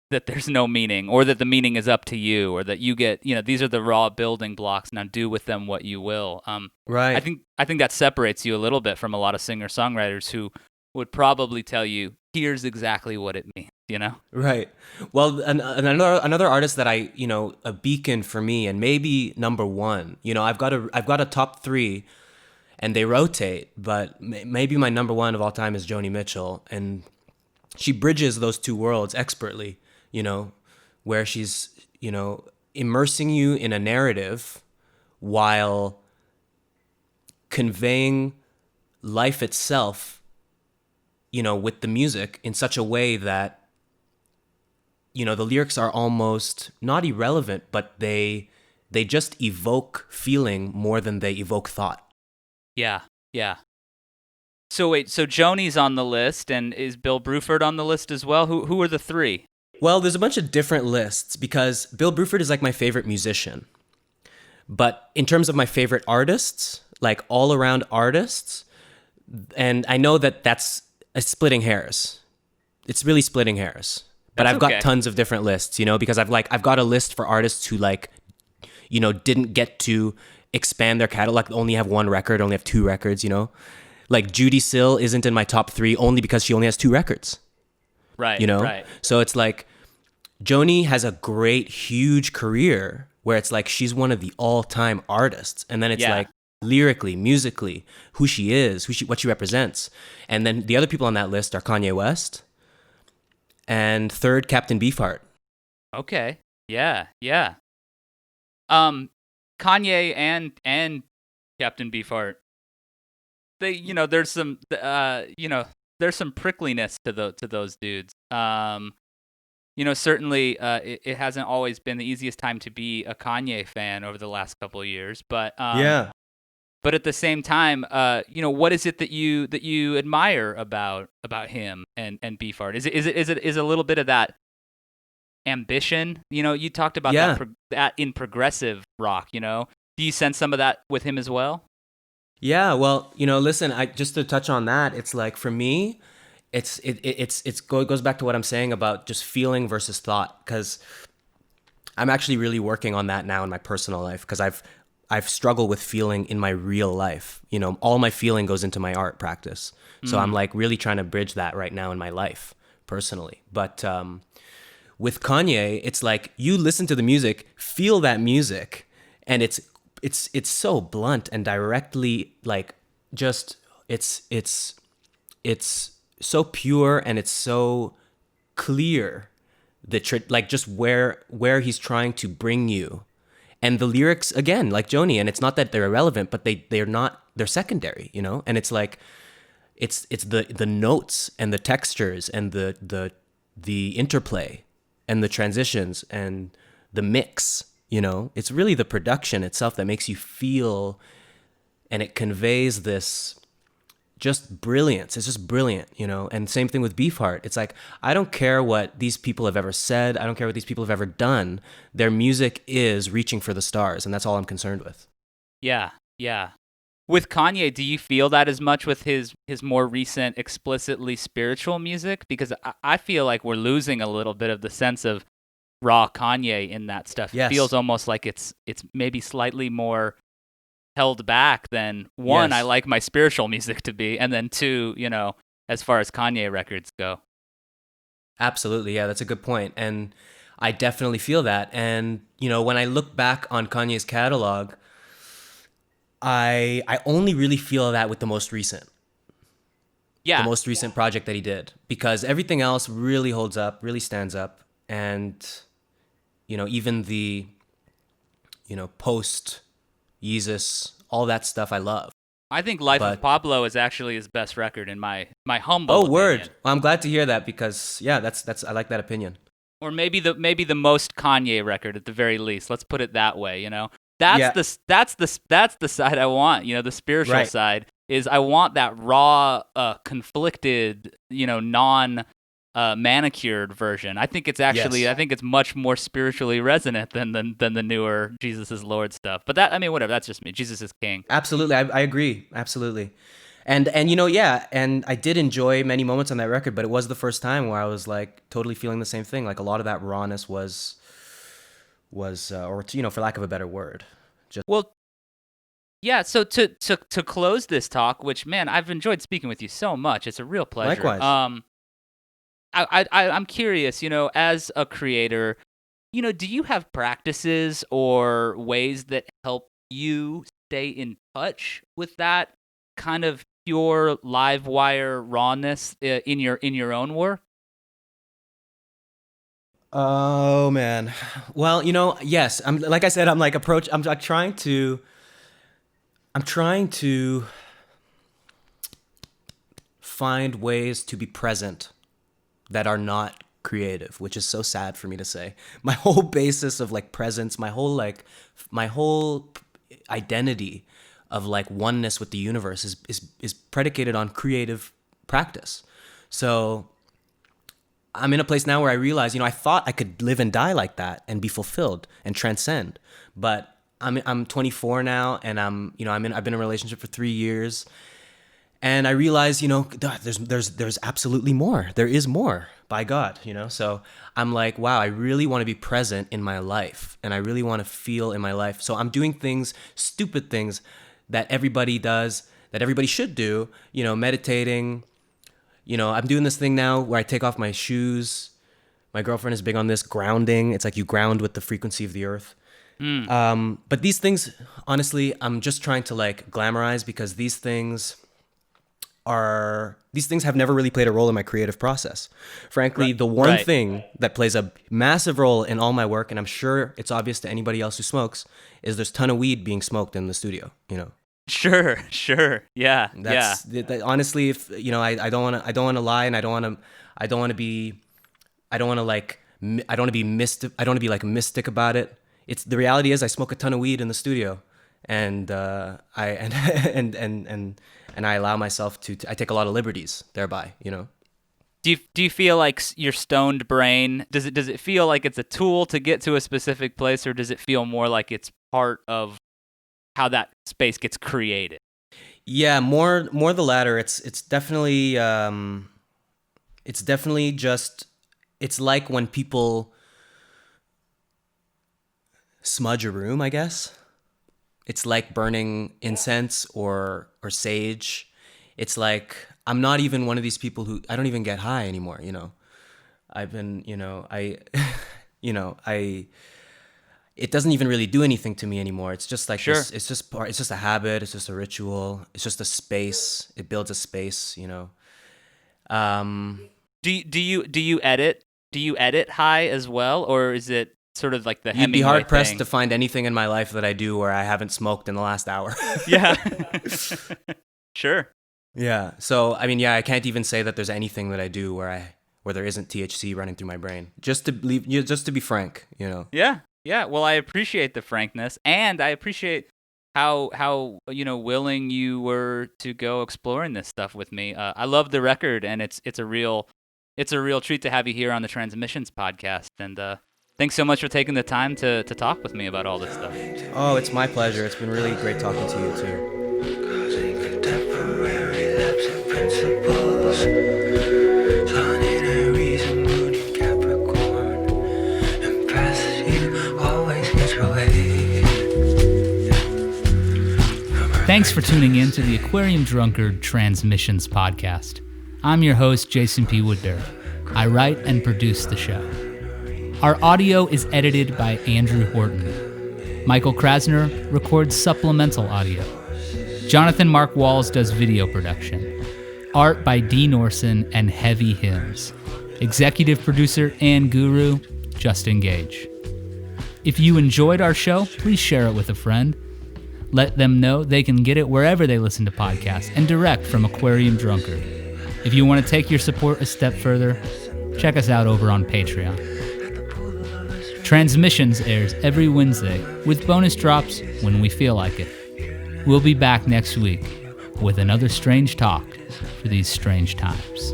that there's no meaning, or that the meaning is up to you, or that you get, you know, these are the raw building blocks, now do with them what you will. Right. I think that separates you a little bit from a lot of singer-songwriters who would probably tell you, here's exactly what it means, you know? Right. Well, another artist that I, you know, a beacon for me, and maybe number one, you know, I've got a top three, and they rotate. But maybe my number one of all time is Joni Mitchell, and she bridges those two worlds expertly, where she's, immersing you in a narrative while conveying life itself, with the music in such a way that, the lyrics are almost not irrelevant, but they just evoke feeling more than they evoke thought. Yeah. So wait, so Joni's on the list, and is Bill Bruford on the list as well? Who are the three? Well, there's a bunch of different lists because Bill Bruford is like my favorite musician. But in terms of my favorite artists, like all around artists, and I know that that's splitting hairs. It's really splitting hairs. But I've got tons of different lists, because I've got a list for artists who didn't get to expand their catalog, only have one record, only have two records, Like Judy Sill isn't in my top 3 only because she only has 2 records. Right. Right. So it's like Joni has a great, huge career where it's like she's one of the all-time artists. And then it's like lyrically, musically, who she is, what she represents. And then the other people on that list are Kanye West and third, Captain Beefheart. Okay. Yeah. Kanye and Captain Beefheart. They, there's some, there's some prickliness to those dudes. Certainly, it hasn't always been the easiest time to be a Kanye fan over the last couple of years, but But at the same time, what is it that you admire about him and Beefheart? Is it a little bit of that ambition? You talked about that in progressive rock. Do you sense some of that with him as well? Yeah, well, listen, just to touch on that, it's like for me, it goes back to what I'm saying about just feeling versus thought, because I'm actually really working on that now in my personal life, because I've struggled with feeling in my real life. All my feeling goes into my art practice. So I'm like really trying to bridge that right now in my life personally. But with Kanye, it's like you listen to the music, feel that music, and it's so blunt and directly like just it's so pure, and it's so clear like just where he's trying to bring you. And the lyrics, again, like Joni, and it's not that they're irrelevant, but they're secondary, and it's like it's the notes and the textures and the interplay and the transitions and the mix. It's really the production itself that makes you feel, and it conveys this just brilliance. It's just brilliant, and same thing with Beefheart. It's like, I don't care what these people have ever said. I don't care what these people have ever done. Their music is reaching for the stars, and that's all I'm concerned with. Yeah. With Kanye, do you feel that as much with his more recent explicitly spiritual music? Because I feel like we're losing a little bit of the sense of raw Kanye in that stuff. Yes. It feels almost like it's maybe slightly more held back than one, I like my spiritual music to be, and then two, as far as Kanye records go. Absolutely, yeah, that's a good point, and I definitely feel that. And when I look back on Kanye's catalog, I only really feel that with the most recent project that he did, because everything else really holds up, really stands up, and even the post Yeezus, all that stuff I love. I think Life of Pablo is actually his best record in my humble opinion. Word. Well, I'm glad to hear that, because that's I like that opinion. Or maybe the most Kanye record at the very least. Let's put it that way, That's the side I want, the spiritual side is I want that raw conflicted, non manicured version. I think it's actually I think it's much more spiritually resonant than the newer Jesus is Lord stuff. But whatever, that's just me. Jesus is King. Absolutely. I agree. Absolutely. And and I did enjoy many moments on that record, but it was the first time where I was like totally feeling the same thing. Like a lot of that rawness was or for lack of a better word. Yeah, so to close this talk, which, man, I've enjoyed speaking with you so much. It's a real pleasure. Likewise. I'm curious, as a creator, do you have practices or ways that help you stay in touch with that kind of pure live wire rawness in your own work? Oh man. Well, yes. I'm like I said. I'm trying to find ways to be present that are not creative, which is so sad for me to say. My whole basis of like presence, my whole identity of like oneness with the universe is predicated on creative practice. So I'm in a place now where I realize, I thought I could live and die like that and be fulfilled and transcend, but I'm 24 now, and I've been in a relationship for 3 years, and I realize, there's absolutely more. There is more, by God, So I'm like, wow, I really want to be present in my life, and I really want to feel in my life. So I'm doing things, stupid things that everybody does, that everybody should do, meditating. I'm doing this thing now where I take off my shoes. My girlfriend is big on this grounding. It's like you ground with the frequency of the earth. But these things, honestly, I'm just trying to like glamorize, because these things have never really played a role in my creative process. Frankly, the one thing that plays a massive role in all my work, and I'm sure it's obvious to anybody else who smokes, is there's a ton of weed being smoked in the studio, Sure. Yeah. Honestly, if I don't want to lie, and I don't want to be like mystic about it. It's the reality is I smoke a ton of weed in the studio, and I allow myself I take a lot of liberties thereby, Do you feel like your stoned brain, does it feel like it's a tool to get to a specific place, or does it feel more like it's part of how that space gets created? Yeah, more the latter. It's definitely just, it's like when people smudge a room, I guess. It's like burning incense or sage. It's like, I'm not even one of these people who, I don't even get high anymore, I've been, it doesn't even really do anything to me anymore. It's just like this, it's just a habit, it's just a ritual, it's just a space. It builds a space, Do you edit? Do you edit high as well, or is it sort of like the Hemingway You'd be hard pressed thing? to find anything in my life that I do where I haven't smoked in the last hour. Yeah. Sure. Yeah. So I can't even say that there's anything that I do where there isn't THC running through my brain. Just to be frank, Yeah. Yeah. Well, I appreciate the frankness, and I appreciate how willing you were to go exploring this stuff with me. I love the record, and it's a real treat to have you here on the Transmissions podcast. And thanks so much for taking the time to talk with me about all this stuff. Oh, it's my pleasure. It's been really great talking to you too. Thanks for tuning in to the Aquarium Drunkard Transmissions podcast. I'm your host, Jason P. Woodbury. I write and produce the show. Our audio is edited by Andrew Horton. Michael Krasner records supplemental audio. Jonathan Mark Walls does video production. Art by D. Norson and Heavy Hymns. Executive producer and guru, Justin Gage. If you enjoyed our show, please share it with a friend. Let them know they can get it wherever they listen to podcasts and direct from Aquarium Drunkard. If you want to take your support a step further, check us out over on Patreon. Transmissions airs every Wednesday with bonus drops when we feel like it. We'll be back next week with another strange talk for these strange times.